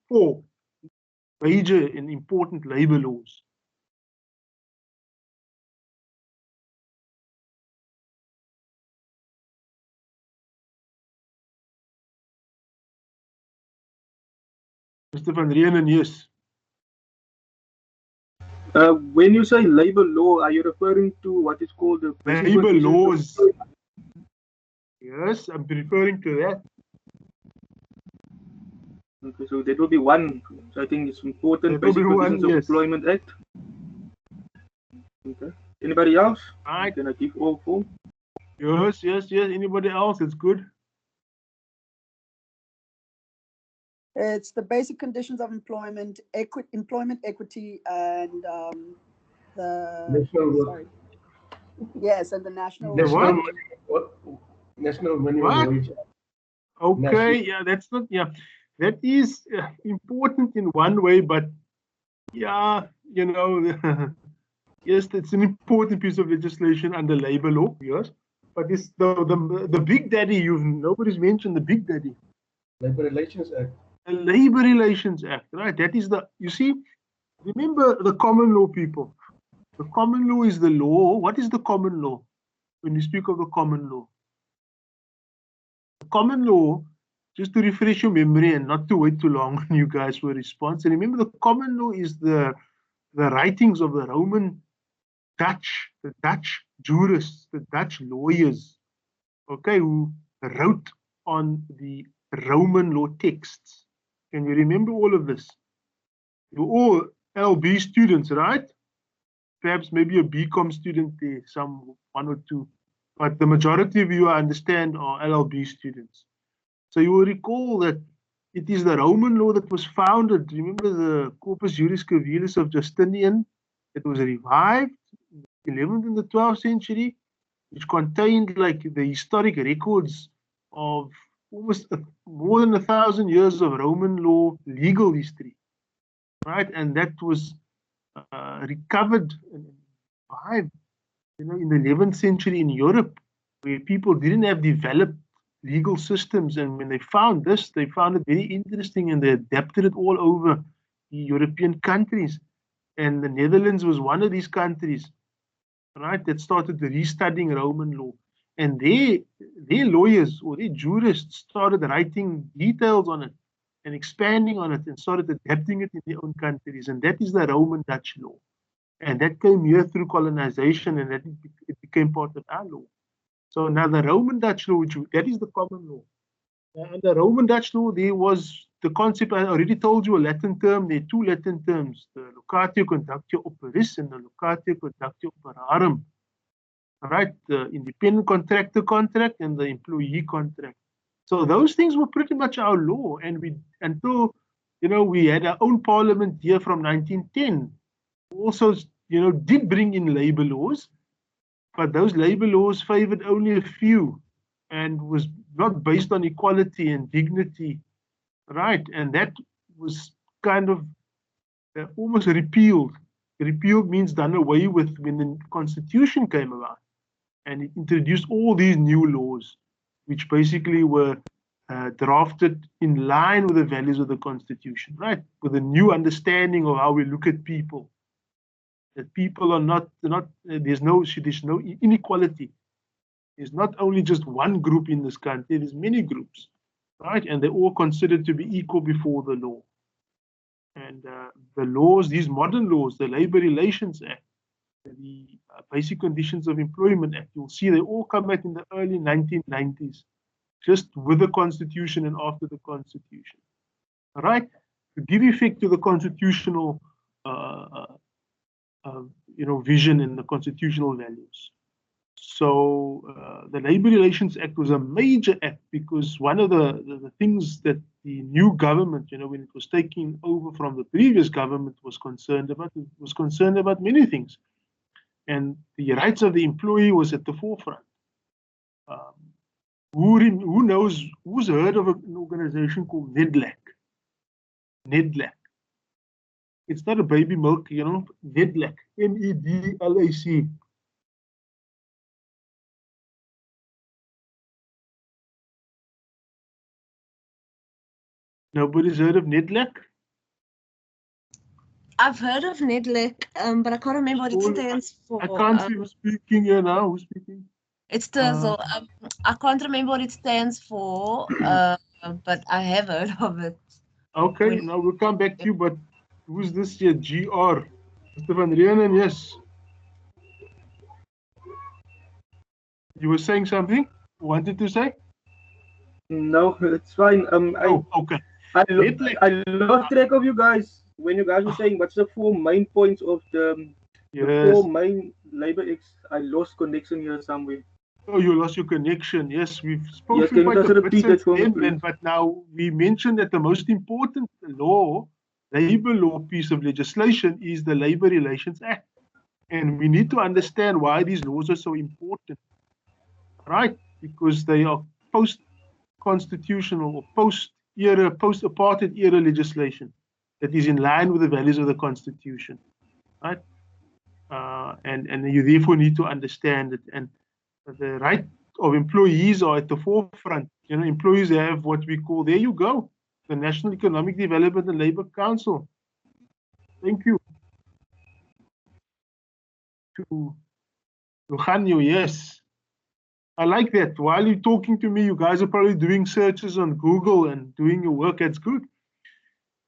4 major and important labor laws. Mr. van Reenen, yes. When you say labor law, are you referring to what is called the basic Labor conditions of laws. employment? Yes, I'm referring to that. Okay, so that will be one. So I think it's important. That will Basic be Conditions one, of yes. Employment Act. Okay. Anybody else? Right. Can I give all four? Yes, yes, yes. Anybody else? It's good. It's the basic conditions of employment, employment equity, and the National work. sorry. Yes, and the national. National what? what? National minimum What? wage. Okay, National. yeah, that's not, yeah, that is important in one way, but yeah, you know, yes, it's an important piece of legislation under labor law, yes. But it's the big daddy, nobody's mentioned the big daddy. Labor Relations Act. The Labor Relations Act, right? That is you see, remember the common law, people. The common law is the law. What is the common law? When you speak of the common law, the common law, just to refresh your memory and not to wait too long on you guys for a response. And remember, the common law is the writings of the Roman Dutch, the Dutch jurists, the Dutch lawyers, okay, who wrote on the Roman law texts. Can you remember all of this? You're all LB students, right? Perhaps maybe a BCom student there, one or two. But the majority of you, I understand, are LLB students. So you will recall that it is the Roman law that was founded. Remember the Corpus Juris Civilis of Justinian? It was revived in the 11th and the 12th century, which contained like the historic records of almost more than 1,000 years of Roman law legal history, right? And that was recovered and revived, you know, in the 11th century in Europe, where people didn't have developed legal systems. And when they found this, they found it very interesting, and they adapted it all over the European countries. And the Netherlands was one of these countries, right, that started restudying Roman law. And their lawyers or their jurists started writing details on it and expanding on it and started adapting it in their own countries. And that is the Roman Dutch law. And that came here through colonization, and that it became part of our law. So now the Roman Dutch law, that is the common law. And the Roman Dutch law, there was the concept, I already told you, a Latin term. There are two Latin terms, the locatio conductio operis and the locatio conductio operarum. All right, the independent contractor contract and the employee contract. So those things were pretty much our law. And until, you know, we had our own parliament here from 1910, also, you know, did bring in labor laws, but those labor laws favored only a few and was not based on equality and dignity, right? And that was kind of almost repealed. Repealed means done away with when the Constitution came about, and it introduced all these new laws, which basically were drafted in line with the values of the Constitution, right? With a new understanding of how we look at people. That people are there's no inequality. There's not only just one group in this country, there's many groups, right? And they're all considered to be equal before the law. And the laws, these modern laws, the Labor Relations Act, the Basic Conditions of Employment Act, you'll see they all come out in the early 1990s, just with the Constitution and after the Constitution. All right? To give effect to the constitutional you know, vision and the constitutional values. So the Labor Relations Act was a major act because one of the things that the new government, you know, when it was taking over from the previous government, was concerned about many things. And the rights of the employee was at the forefront. Who knows, who's heard of an organization called NEDLAC? NEDLAC. It's not a baby milk, you know, NEDLAC, NEDLAC. Nobody's heard of NEDLAC? I've heard of NEDLAC, but I can't remember what it stands for. I can't see who's speaking here now. Who's speaking? It's Turzel. I can't remember what it stands for, but I have heard of it. Okay, now we'll come back to you, but who's this here? GR. Mr. Van Reenen, yes. You were saying something? Wanted to say? No, it's fine. Oh, okay. I Let's lost track of you guys when you guys were saying what's the 4 main points of the yes. 4 main labor acts. I lost connection here somewhere. Oh, you lost your connection. Yes, we've Yes, spoken can you quite just a bit repeat since that for me, then, please? but now we mentioned that the most important law, labor law piece of legislation is the Labor Relations Act. And we need to understand why these laws are so important, right? Because they are post-constitutional or post-era, post-apartheid era legislation that is in line with the values of the Constitution, right? And you therefore need to understand it. And the right of employees are at the forefront. You know, employees have what we call, there you go, the National Economic Development and Labor Council. Thank you. To Eugenio, yes. I like that. While you're talking to me, you guys are probably doing searches on Google and doing your work. That's good.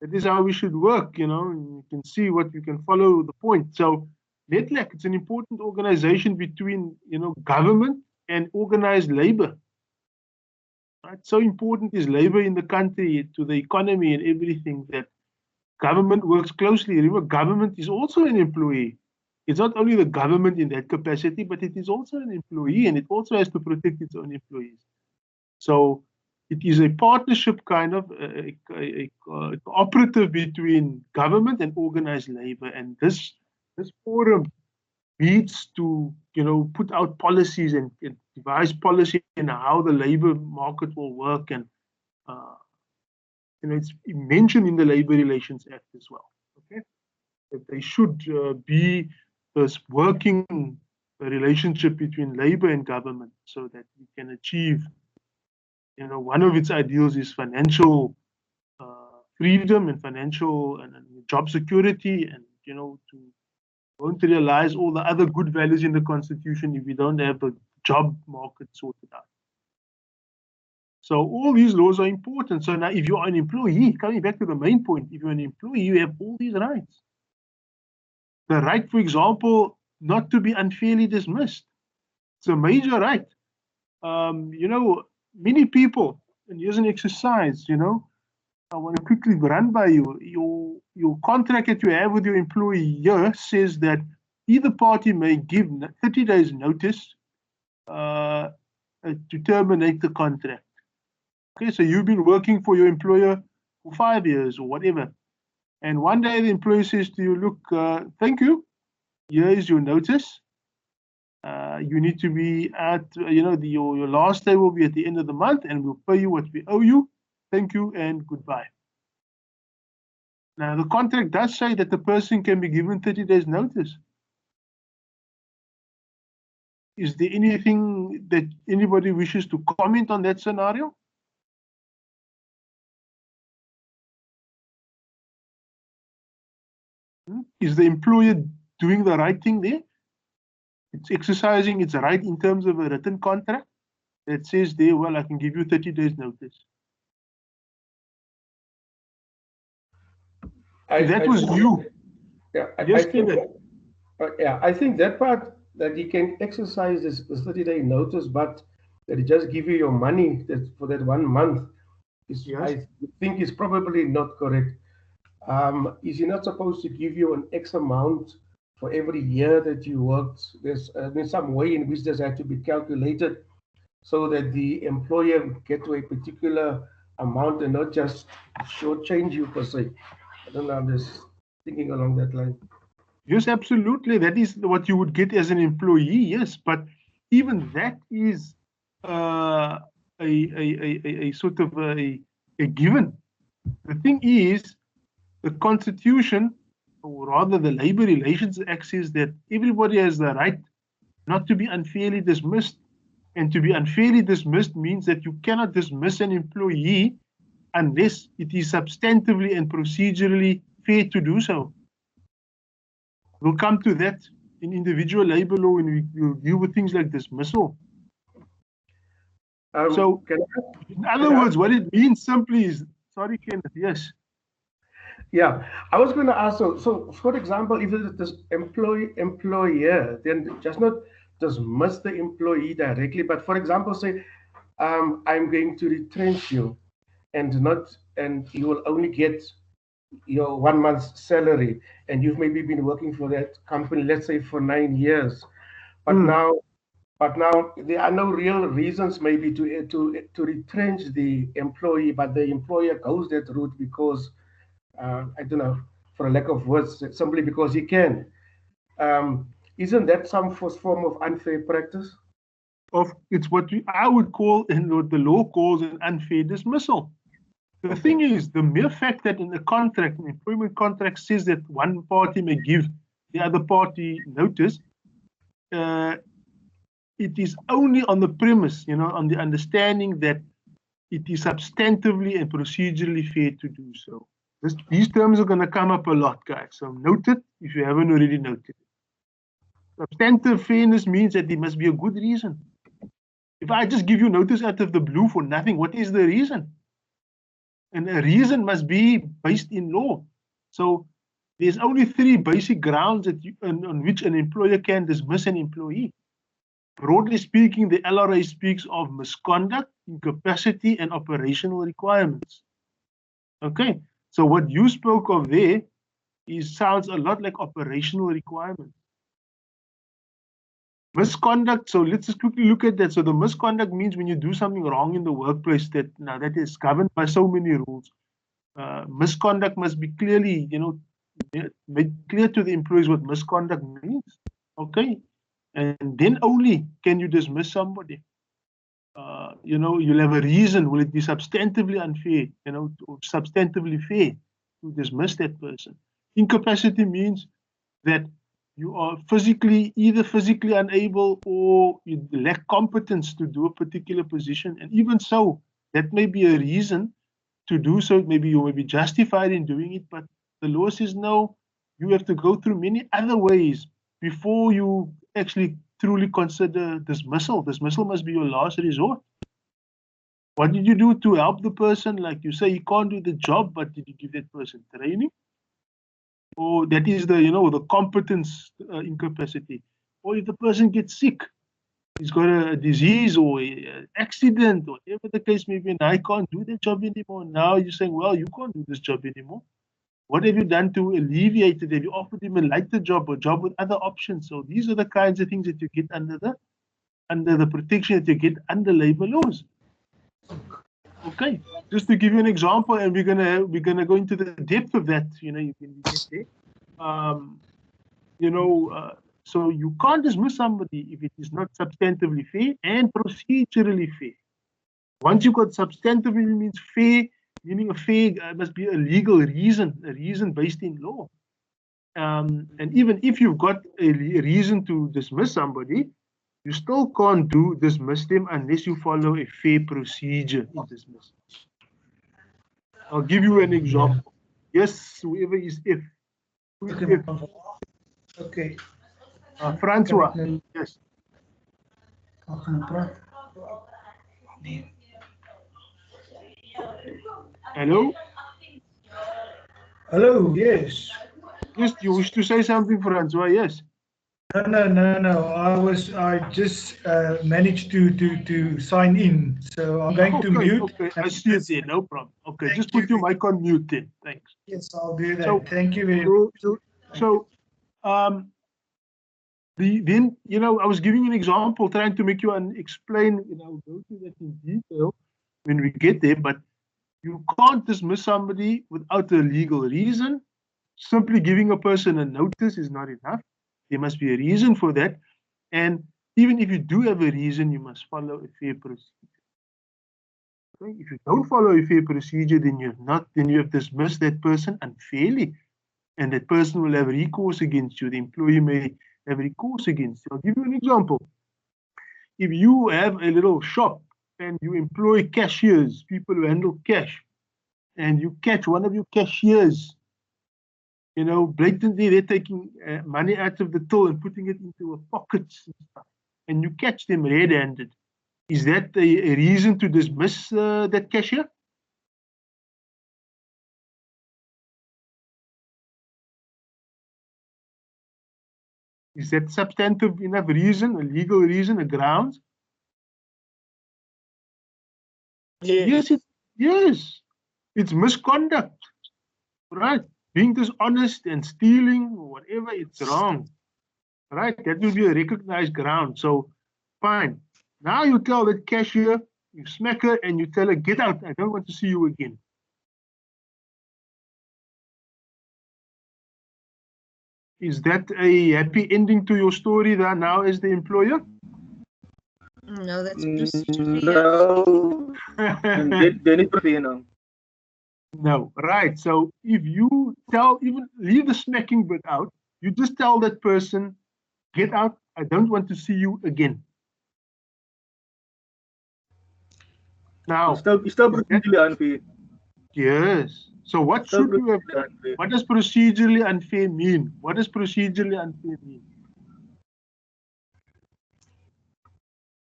That is how we should work, you know. You can see what you can follow the point. So NETLAC, it's an important organization between, you know, government and organized labor. Right? So important is labor in the country to the economy and everything that government works closely. Remember, government is also an employee. It's not only the government in that capacity, but it is also an employee, and it also has to protect its own employees. So it is a partnership kind of a cooperative between government and organized labor. And this forum needs to, you know, put out policies and devise policy and how the labor market will work. And you know, it's mentioned in the Labor Relations Act as well. Okay, that they should be this working relationship between labor and government, so that we can achieve, you know, one of its ideals is financial freedom and financial and job security, and, you know, to won't realize all the other good values in the Constitution if we don't have the job market sorted out. So all these laws are important. So now if you're an employee, coming back to the main point, if you're an employee, you have all these rights. The right, for example, not to be unfairly dismissed. It's a major right. You know, many people, and here's an exercise, you know, I want to quickly run by you. Your contract that you have with your employer says that either party may give 30 days notice to terminate the contract. Okay, so you've been working for your employer for 5 years or whatever. And one day the employer says to you, look, thank you. Here is your notice. You need to be at, you know, your last day will be at the end of the month, and we'll pay you what we owe you. Thank you and goodbye. Now, the contract does say that the person can be given 30 days notice. Is there anything that anybody wishes to comment on that scenario? Is the employer doing the right thing there? It's exercising its right in terms of a written contract that says there, well, I can give you 30 days notice. That was you. Yeah, Yes, I think yeah, I think that part that you can exercise this 30-day notice, but that it just give you your money that for that 1 month is, Yes. I think, is probably not correct. Is he not supposed to give you an X amount for every year that you worked? There's some way in which this had to be calculated so that the employer would get to a particular amount and not just shortchange you per se. I don't know, I'm just thinking along that line. Yes, absolutely. That is what you would get as an employee, yes. But even that is a sort of a given. The thing is, the Constitution, or rather the Labor Relations Act, says that everybody has the right not to be unfairly dismissed. And to be unfairly dismissed means that you cannot dismiss an employee unless it is substantively and procedurally fair to do so. We'll come to that in individual labor law when we will deal with things like dismissal. So, in other words, what it means simply is, sorry, Kenneth, yes. Yeah, I was going to ask. So for example, if it is this employer, then just not dismiss the employee directly, but for example, say, I'm going to retrench you, and you will only get your 1 month's salary, and you've maybe been working for that company, let's say for 9 years, but now there are no real reasons maybe to retrench the employee, but the employer goes that route because I don't know, for a lack of words, simply because he can. Isn't that some form of unfair practice? It's what I would call, and what the law calls, an unfair dismissal. The thing is, the mere fact that in the contract, an employment contract says that one party may give the other party notice, it is only on the premise, on the understanding that it is substantively and procedurally fair to do so. These terms are going to come up a lot, guys. So note it if you haven't already noted it. Substantive fairness means that there must be a good reason. If I just give you notice out of the blue for nothing, what is the reason? And a reason must be based in law. So there's only 3 basic grounds on which an employer can dismiss an employee. Broadly speaking, the LRA speaks of misconduct, incapacity, and operational requirements. Okay, so what you spoke of there sounds a lot like operational requirements. Misconduct, so let's just quickly look at that. So the misconduct means when you do something wrong in the workplace that is governed by so many rules. Misconduct must be clearly, made clear to the employees what misconduct means. Okay, and then only can you dismiss somebody. You'll have a reason. Will it be substantively unfair, or substantively fair to dismiss that person? Incapacity means that you are either physically unable or you lack competence to do a particular position. And even so, that may be a reason to do so. Maybe you may be justified in doing it, but the law says no, you have to go through many other ways before you actually truly consider dismissal. Dismissal must be your last resort. What did you do to help the person? Like you say, he can't do the job, but did you give that person training? Or that is the competence incapacity. Or if the person gets sick, he's got a disease or an accident or whatever the case may be, and I can't do that job anymore. Now you're saying, well, you can't do this job anymore. What have you done to alleviate it? Have you offered him a lighter job or job with other options? So these are the kinds of things that you get under the protection that you get under labor laws. Okay, just to give you an example, and we're gonna go into the depth of that. You can get there. So you can't dismiss somebody if it is not substantively fair and procedurally fair. Once you got substantively means fair, meaning a fair must be a legal reason, a reason based in law. And even if you've got a reason to dismiss somebody, you still can't dismiss them unless you follow a fair procedure in dismissal. I'll give you an example. Yes, whoever is F. Who is F? Okay. Francois. Yes. Hello? Hello, yes. Yes, you wish to say something, Francois? Yes. No. I just managed to sign in, so I'm going to mute. Okay, I see it there. No problem. Okay, just put your mic on mute then. Thanks. Yes, I'll do that. Thank you very much. Then I was giving an example, trying to make you explain. I'll go through that in detail when we get there. But you can't dismiss somebody without a legal reason. Simply giving a person a notice is not enough. There must be a reason for that. And even if you do have a reason, you must follow a fair procedure. Okay? If you don't follow a fair procedure, then you have dismissed that person unfairly. And that person will have recourse against you. The employee may have recourse against you. I'll give you an example. If you have a little shop and you employ cashiers, people who handle cash, and you catch one of your cashiers, blatantly they're taking money out of the till and putting it into a pockets and stuff, and you catch them red-handed, is that a reason to dismiss that cashier? Is that substantive enough reason, a legal reason, a grounds? Yes, yes. It's misconduct, right? Being dishonest and stealing or whatever, it's wrong, right? That will be a recognized ground. So, fine. Now you tell the cashier, you smack her and you tell her, get out. I don't want to see you again. Is that a happy ending to your story there now as the employer? No, that's procedurally. No. They need to pay now. No, right. So if you tell, even leave the smacking bit out, you just tell that person, get out. I don't want to see you again. Now, It's still procedurally unfair. yes. So what Still should you have procedurally done? unfair. What does procedurally unfair mean? What does procedurally unfair mean?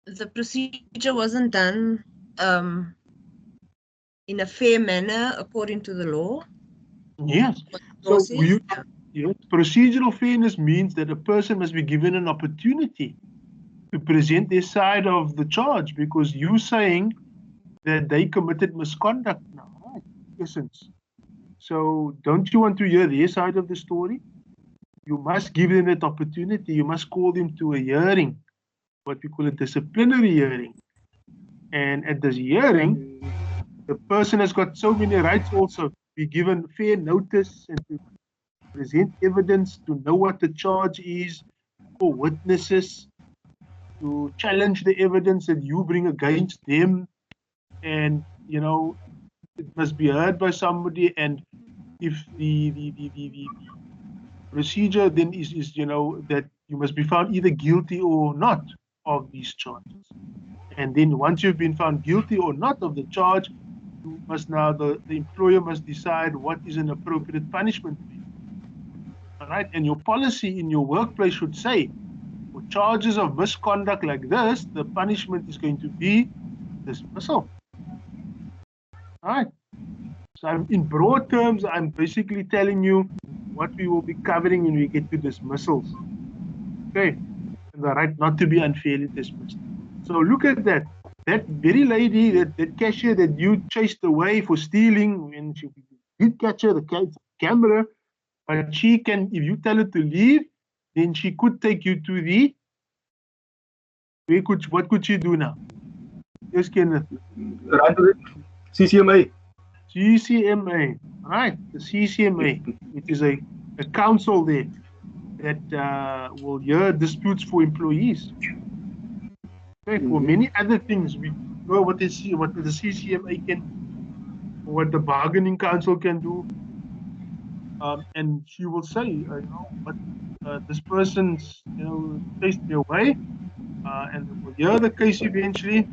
The procedure wasn't done in a fair manner according to the law. Yes. So yes, procedural fairness means that a person must be given an opportunity to present their side of the charge, because you're saying that they committed misconduct now, right? In essence. So don't you want to hear their side of the story? You must give them that opportunity. You must call them to a hearing, what we call a disciplinary hearing. And at this hearing, the person has got so many rights also to be given fair notice and to present evidence, to know what the charge is, for witnesses, to challenge the evidence that you bring against them. And, you know, it must be heard by somebody. And if the procedure then is, you know, that you must be found either guilty or not of these charges. And then once you've been found guilty or not of the charge, you must now, the employer must decide what is an appropriate punishment. All right. And your policy in your workplace should say, for charges of misconduct like this, the punishment is going to be dismissal. All right. So in broad terms, I'm basically telling you what we will be covering when we get to dismissals. Okay. And the right not to be unfairly dismissed. So look at that. That very lady, that cashier that you chased away for stealing, when she did catch her, the camera, but she can, if you tell her to leave, then she could take you to the, what could she do now? Yes, Kenneth. CCMA. CCMA, right? The CCMA, which is a council there that will hear disputes for employees. Okay, for many other things, we know what the CCMA can, what the bargaining council can do, and she will say, you know, what this person's, you know, chased me away, and we'll hear the case eventually,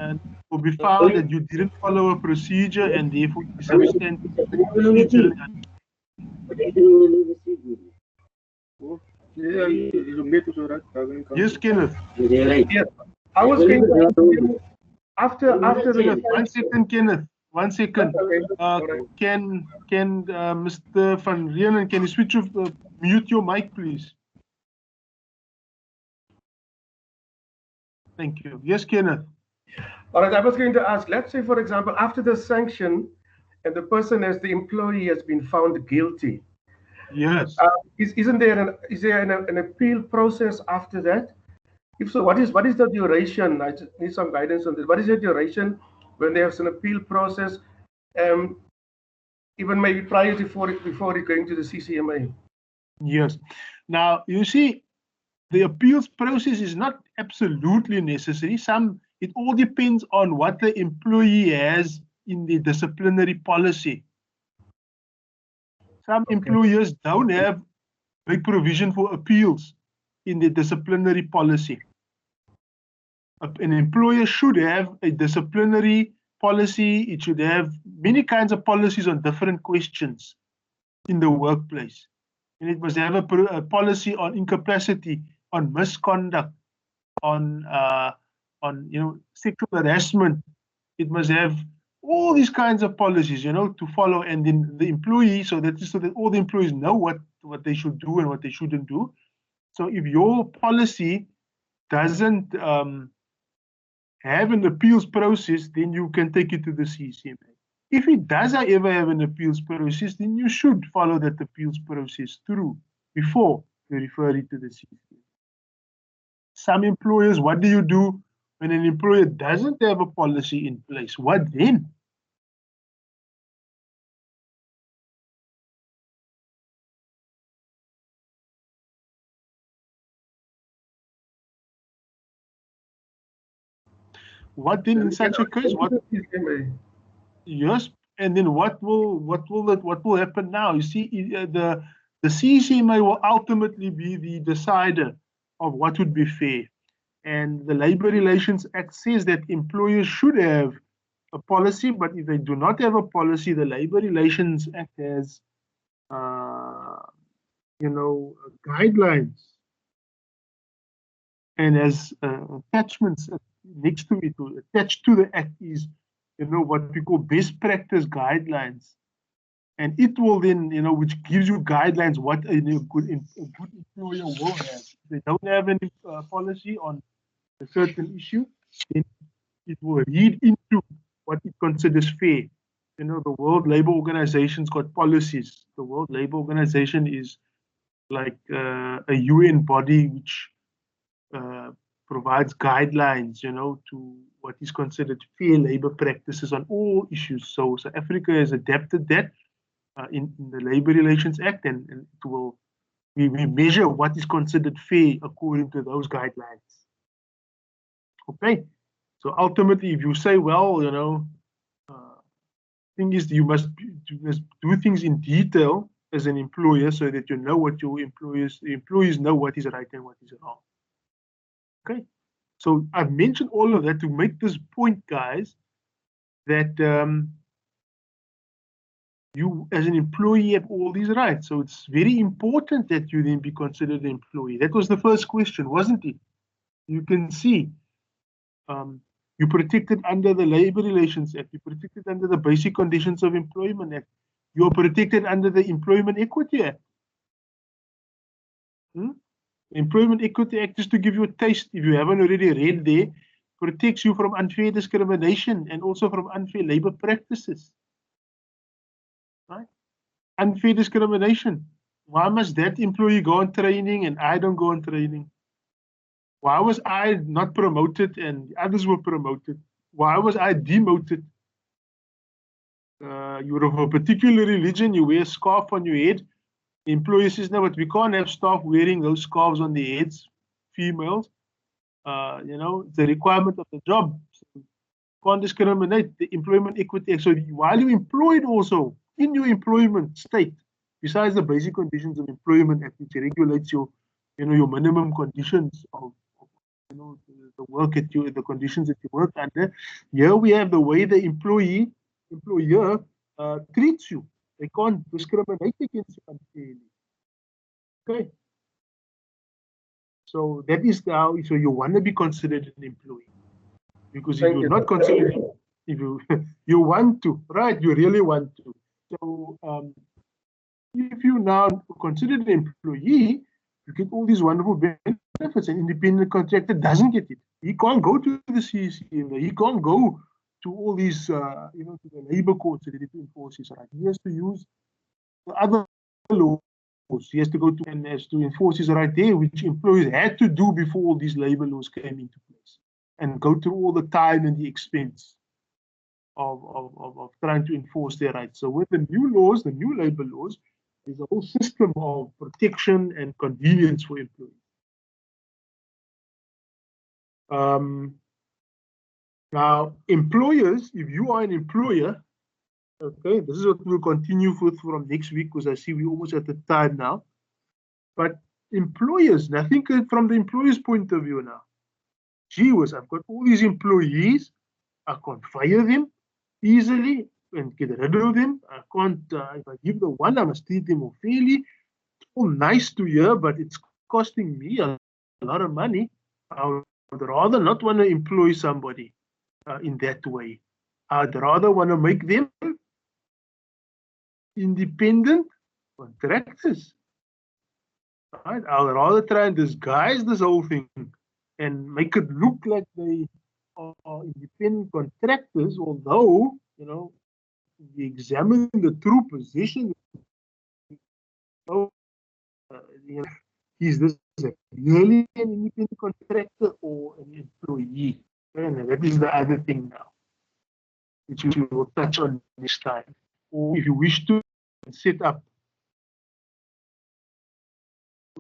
and it will be found that you didn't follow a procedure, and therefore you substantive procedure. Yes, Kenneth. Yes. I was going to after Kenneth, 1 second, Kenneth. 1 second. Can Mr. Van Reenen, can you switch off, mute your mic, please? Thank you. Yes, Kenneth. All right, I was going to ask, let's say, for example, after the sanction and the person, as the employee, has been found guilty. Yes. Isn't there an appeal process after that? If so, what is the duration? I just need some guidance on this. What is the duration when there's an appeal process, even maybe prior to before it going to the CCMA? Yes. Now, you see, the appeals process is not absolutely necessary. It all depends on what the employee has in the disciplinary policy. Some employers don't have big provision for appeals in the disciplinary policy. An employer should have a disciplinary policy. It should have many kinds of policies on different questions in the workplace. And it must have a policy on incapacity, on misconduct, on sexual harassment. It must have all these kinds of policies, to follow, and then the employee, so that all the employees know what they should do and what they shouldn't do. So if your policy doesn't have an appeals process, then you can take it to the CCMA. If it does, however, have an appeals process, then you should follow that appeals process through before you refer it to the CCMA. Some employers, what do you do when an employer doesn't have a policy in place? What then? What then in such a case? What? Yes, and then what will happen now? You see, the CCMA will ultimately be the decider of what would be fair, and the Labour Relations Act says that employers should have a policy, but if they do not have a policy, the Labour Relations Act has, guidelines and as attachments next to it, attached to the act is, what we call best practice guidelines. And it will then, which gives you guidelines what a good employer will have. If they don't have any policy on a certain issue, then it will read into what it considers fair. The World Labour Organization's got policies. The World Labour Organization is like a UN body which provides guidelines, to what is considered fair labor practices on all issues. So South Africa has adapted that in the Labour Relations Act, and it will we measure what is considered fair according to those guidelines. Okay, so ultimately, if you say, well, thing is you must do things in detail as an employer so that you know what your employees know what is right and what is wrong. Okay, so I've mentioned all of that to make this point, guys, that you as an employee have all these rights. So it's very important that you then be considered an employee. That was the first question, wasn't it? You can see you're protected under the Labour Relations Act. You're protected under the Basic Conditions of Employment Act. You're protected under the Employment Equity Act. Employment Equity Act, just to give you a taste, if you haven't already read there, protects you from unfair discrimination and also from unfair labor practices. Right? Unfair discrimination. Why must that employee go on training and I don't go on training? Why was I not promoted and others were promoted? Why was I demoted? You're of a particular religion, you wear a scarf on your head. The employer says, no, but we can't have staff wearing those scarves on their heads, females. It's a requirement of the job. So can't discriminate. The Employment Equity Act. So while you're employed also, in your employment state, besides the Basic Conditions of Employment Act, which regulates your minimum conditions of the work the conditions that you work under. Here we have the way the employer treats you. They can't discriminate against you unfairly. Okay. So that is how. So you want to be considered an employee, because if you're not considered, if you want to, right? You really want to. So if you now considered an employee, you get all these wonderful benefits. An independent contractor doesn't get it. He can't go to the CCMA. He can't go to all these, to the labor courts to enforce his right. He has to use the other laws. He has to go to and has to enforce his right there, which employers had to do before all these labor laws came into place, and go through all the time and the expense of trying to enforce their rights. So with the new laws, the new labor laws, there's a whole system of protection and convenience for employees. Now, employers, if you are an employer, okay, this is what we'll continue with from next week, because I see we're almost at the time now. But employers, I think from the employer's point of view now, gee whiz, I've got all these employees, I can't fire them easily and get rid of them. I can't, if I give the one, I must treat them fairly. It's all nice to hear, but it's costing me a lot of money. I would rather not want to employ somebody in that way. I'd rather want to make them independent contractors. Right? I'll rather try and disguise this whole thing and make it look like they are independent contractors, although, you know, we examine the true position. You know, is this really an independent contractor or an employee? And that is the other thing now, which we will touch on next time. Or if you wish to set up,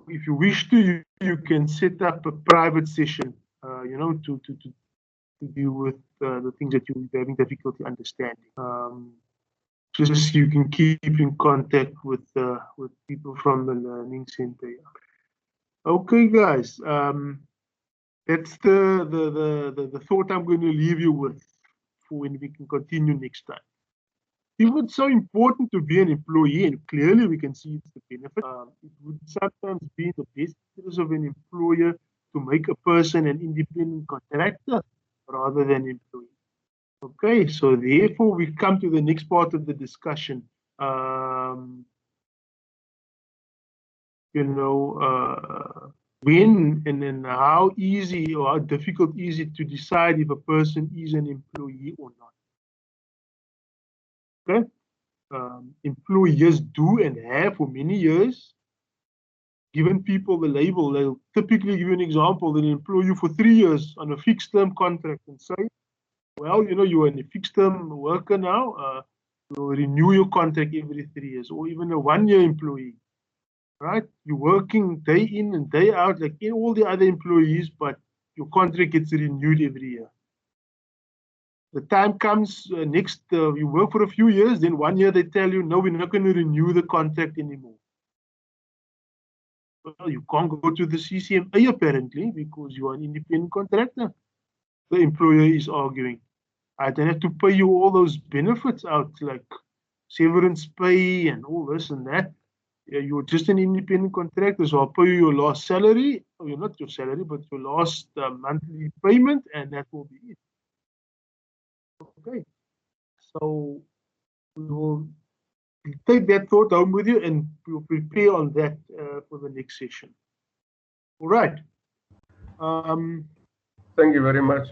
you can set up a private session, you know, to deal with the things that you're having difficulty understanding. Just you can keep in contact with people from the learning center. Okay, guys. That's the thought I'm going to leave you with for when we can continue next time. If it's so important to be an employee, and clearly we can see it's the benefit, it would sometimes be in the best interest of an employer to make a person an independent contractor rather than employee. Okay, so therefore we come to the next part of the discussion. You know, when and then how easy or how difficult is it to decide if a person is an employee or not? Okay, employers do and have for many years given people the label. They'll typically give you an example. They'll employ you for 3 years on a fixed term contract and say, well, you know, you're a fixed term worker now. You'll renew your contract every 3 years, or even a 1 year employee. Right? You're working day in and day out like in all the other employees, but your contract gets renewed every year. The time comes next, you work for a few years, then 1 year they tell you, no, we're not going to renew the contract anymore. Well, you can't go to the CCMA apparently because you are an independent contractor. The employer is arguing, I don't have to pay you all those benefits out like severance pay and all this and that. You're just an independent contractor, so I'll pay you your last salary, or not your salary, but your last monthly payment, and that will be it. Okay, so we will take that thought home with you, and we'll prepare on that for the next session. All right. Thank you very much.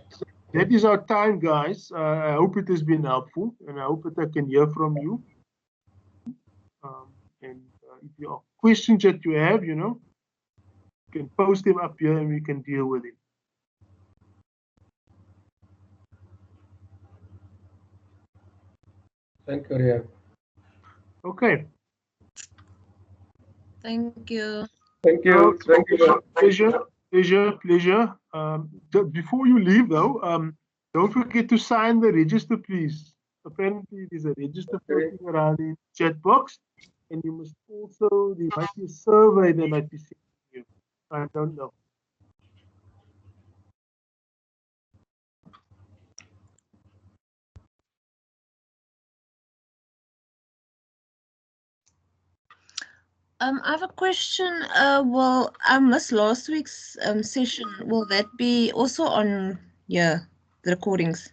That is our time, guys. I hope it has been helpful, and I hope that I can hear from you. And if there are questions that you have, you know, you can post them up here and we can deal with it. Thank you, Rian. Okay. Thank you. Thank you. Thank you. Pleasure. Before you leave, though, don't forget to sign the register, please. Apparently, there's a register floating around in the chat box, and you must also, there might be a survey that might be sent to you. I don't know. I have a question. Well, I missed last week's session. Will that be also on, the recordings?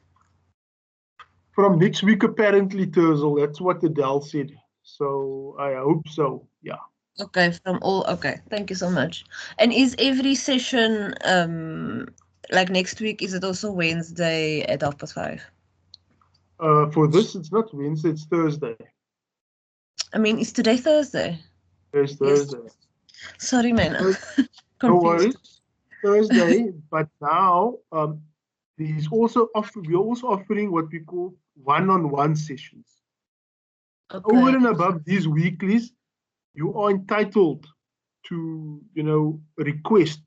From next week, apparently, Terzel. That's what the Dell said. So I hope so. Yeah. Okay, okay. Thank you so much. And is every session like next week? Is it also Wednesday at 5:30? For this, it's not Wednesday. It's Thursday. I mean, is today Thursday? It's Thursday. Yes. Sorry, man. No worries. Thursday, but now we're also offering what we call one-on-one sessions. Okay. Over and above these weeklies, you are entitled to, you know, request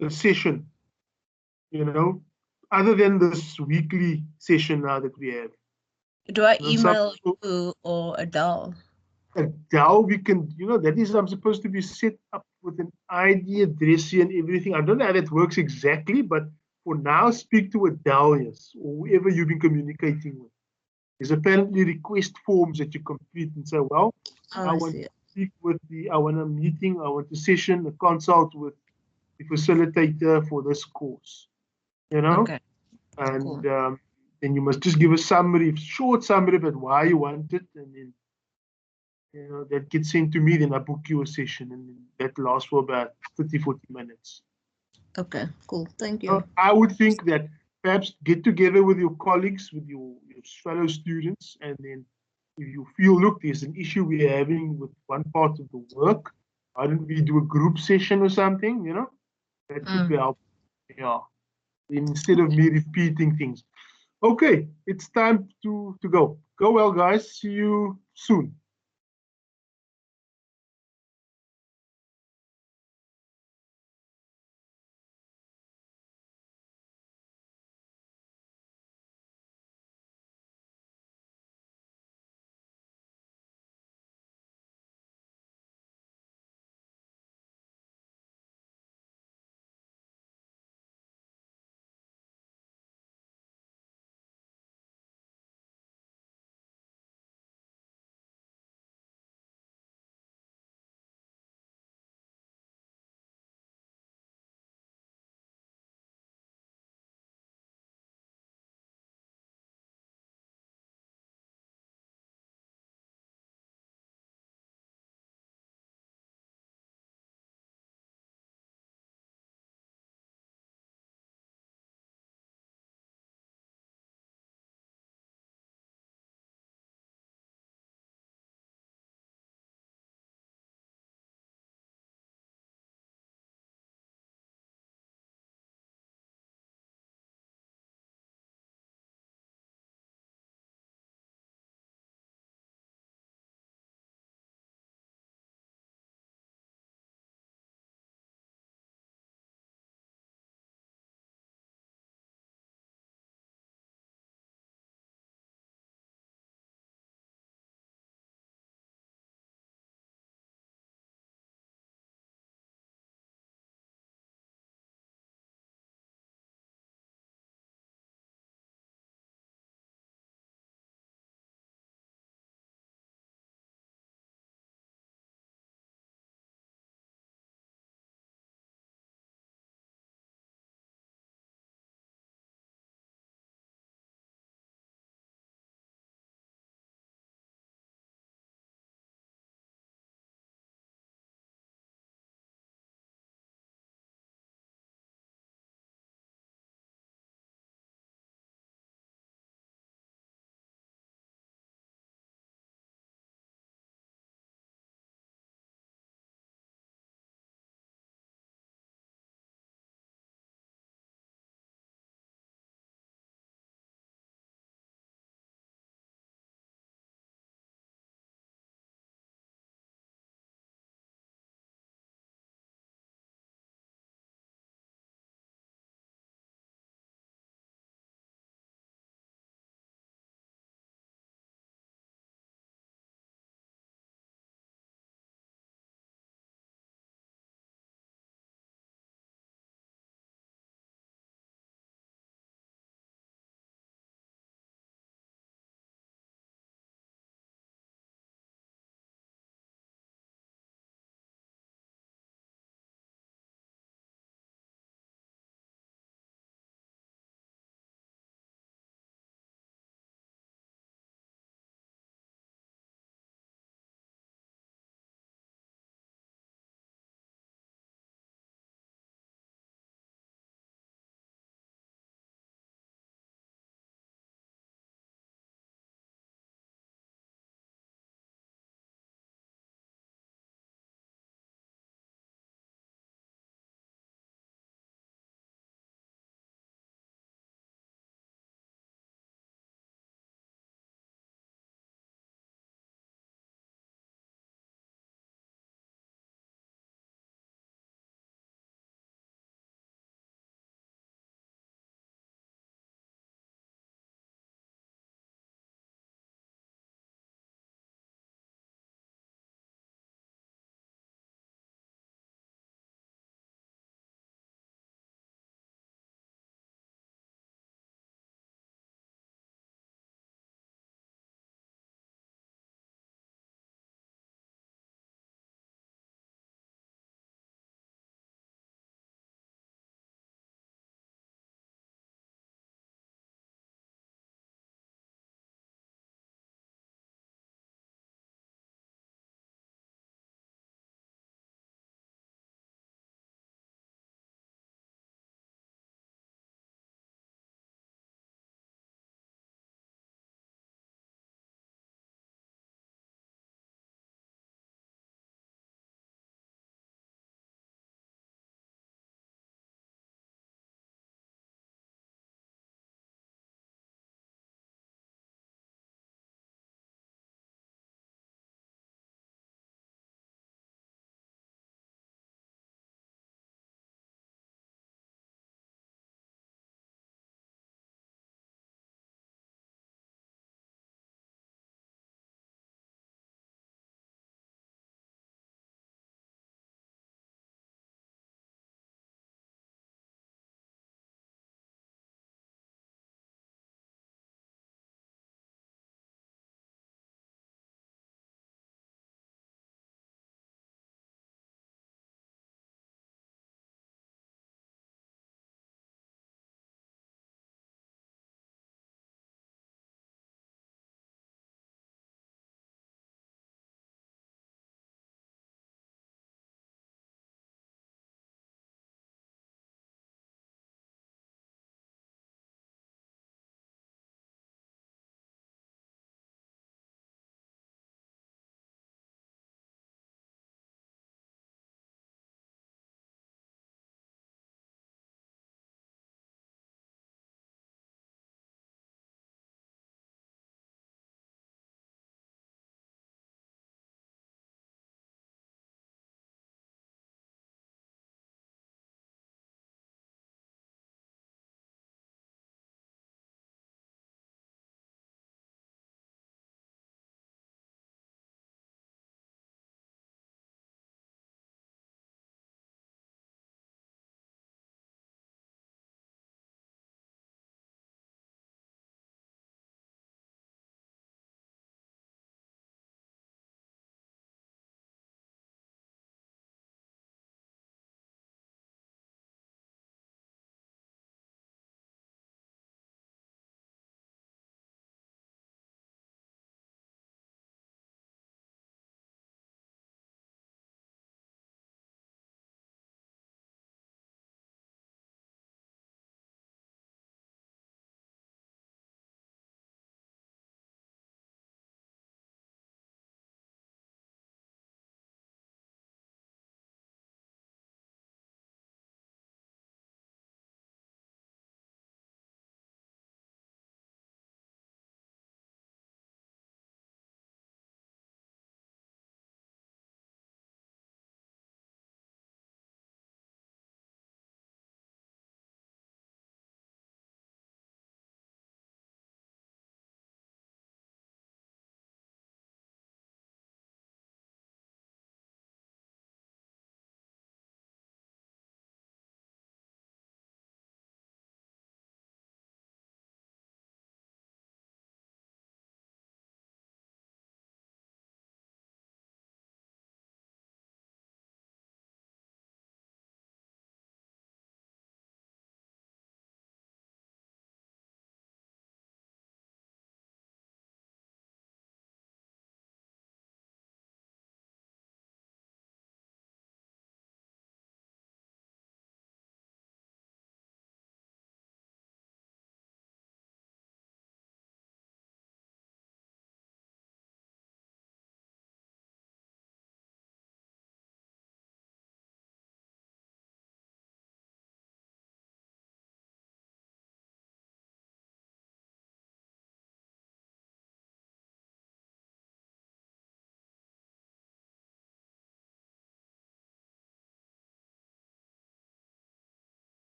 a session, you know, other than this weekly session now that we have. Do I email you or Adele? Adele, we can, you know, that is, I'm supposed to be set up with an ID address and everything. I don't know how that works exactly, but for now, speak to Adele, yes, or whoever you've been communicating with. There's apparently request forms that you complete and say, well, I want to speak with I want a meeting, I want a session, a consult with the facilitator for this course, you know? Okay. And cool. Then you must just give a summary, short summary about why you want it, and then you know, that gets sent to me, then I book you a session, and that lasts for about 30, 40 minutes. Okay, cool. Thank you. I would think that perhaps get together with your colleagues, with your fellow students, and then if you feel, look, there's an issue we're having with one part of the work, why don't we do a group session or something, you know? That could be helpful. Yeah. Instead of me repeating things. Okay, it's time to go. Go well, guys. See you soon.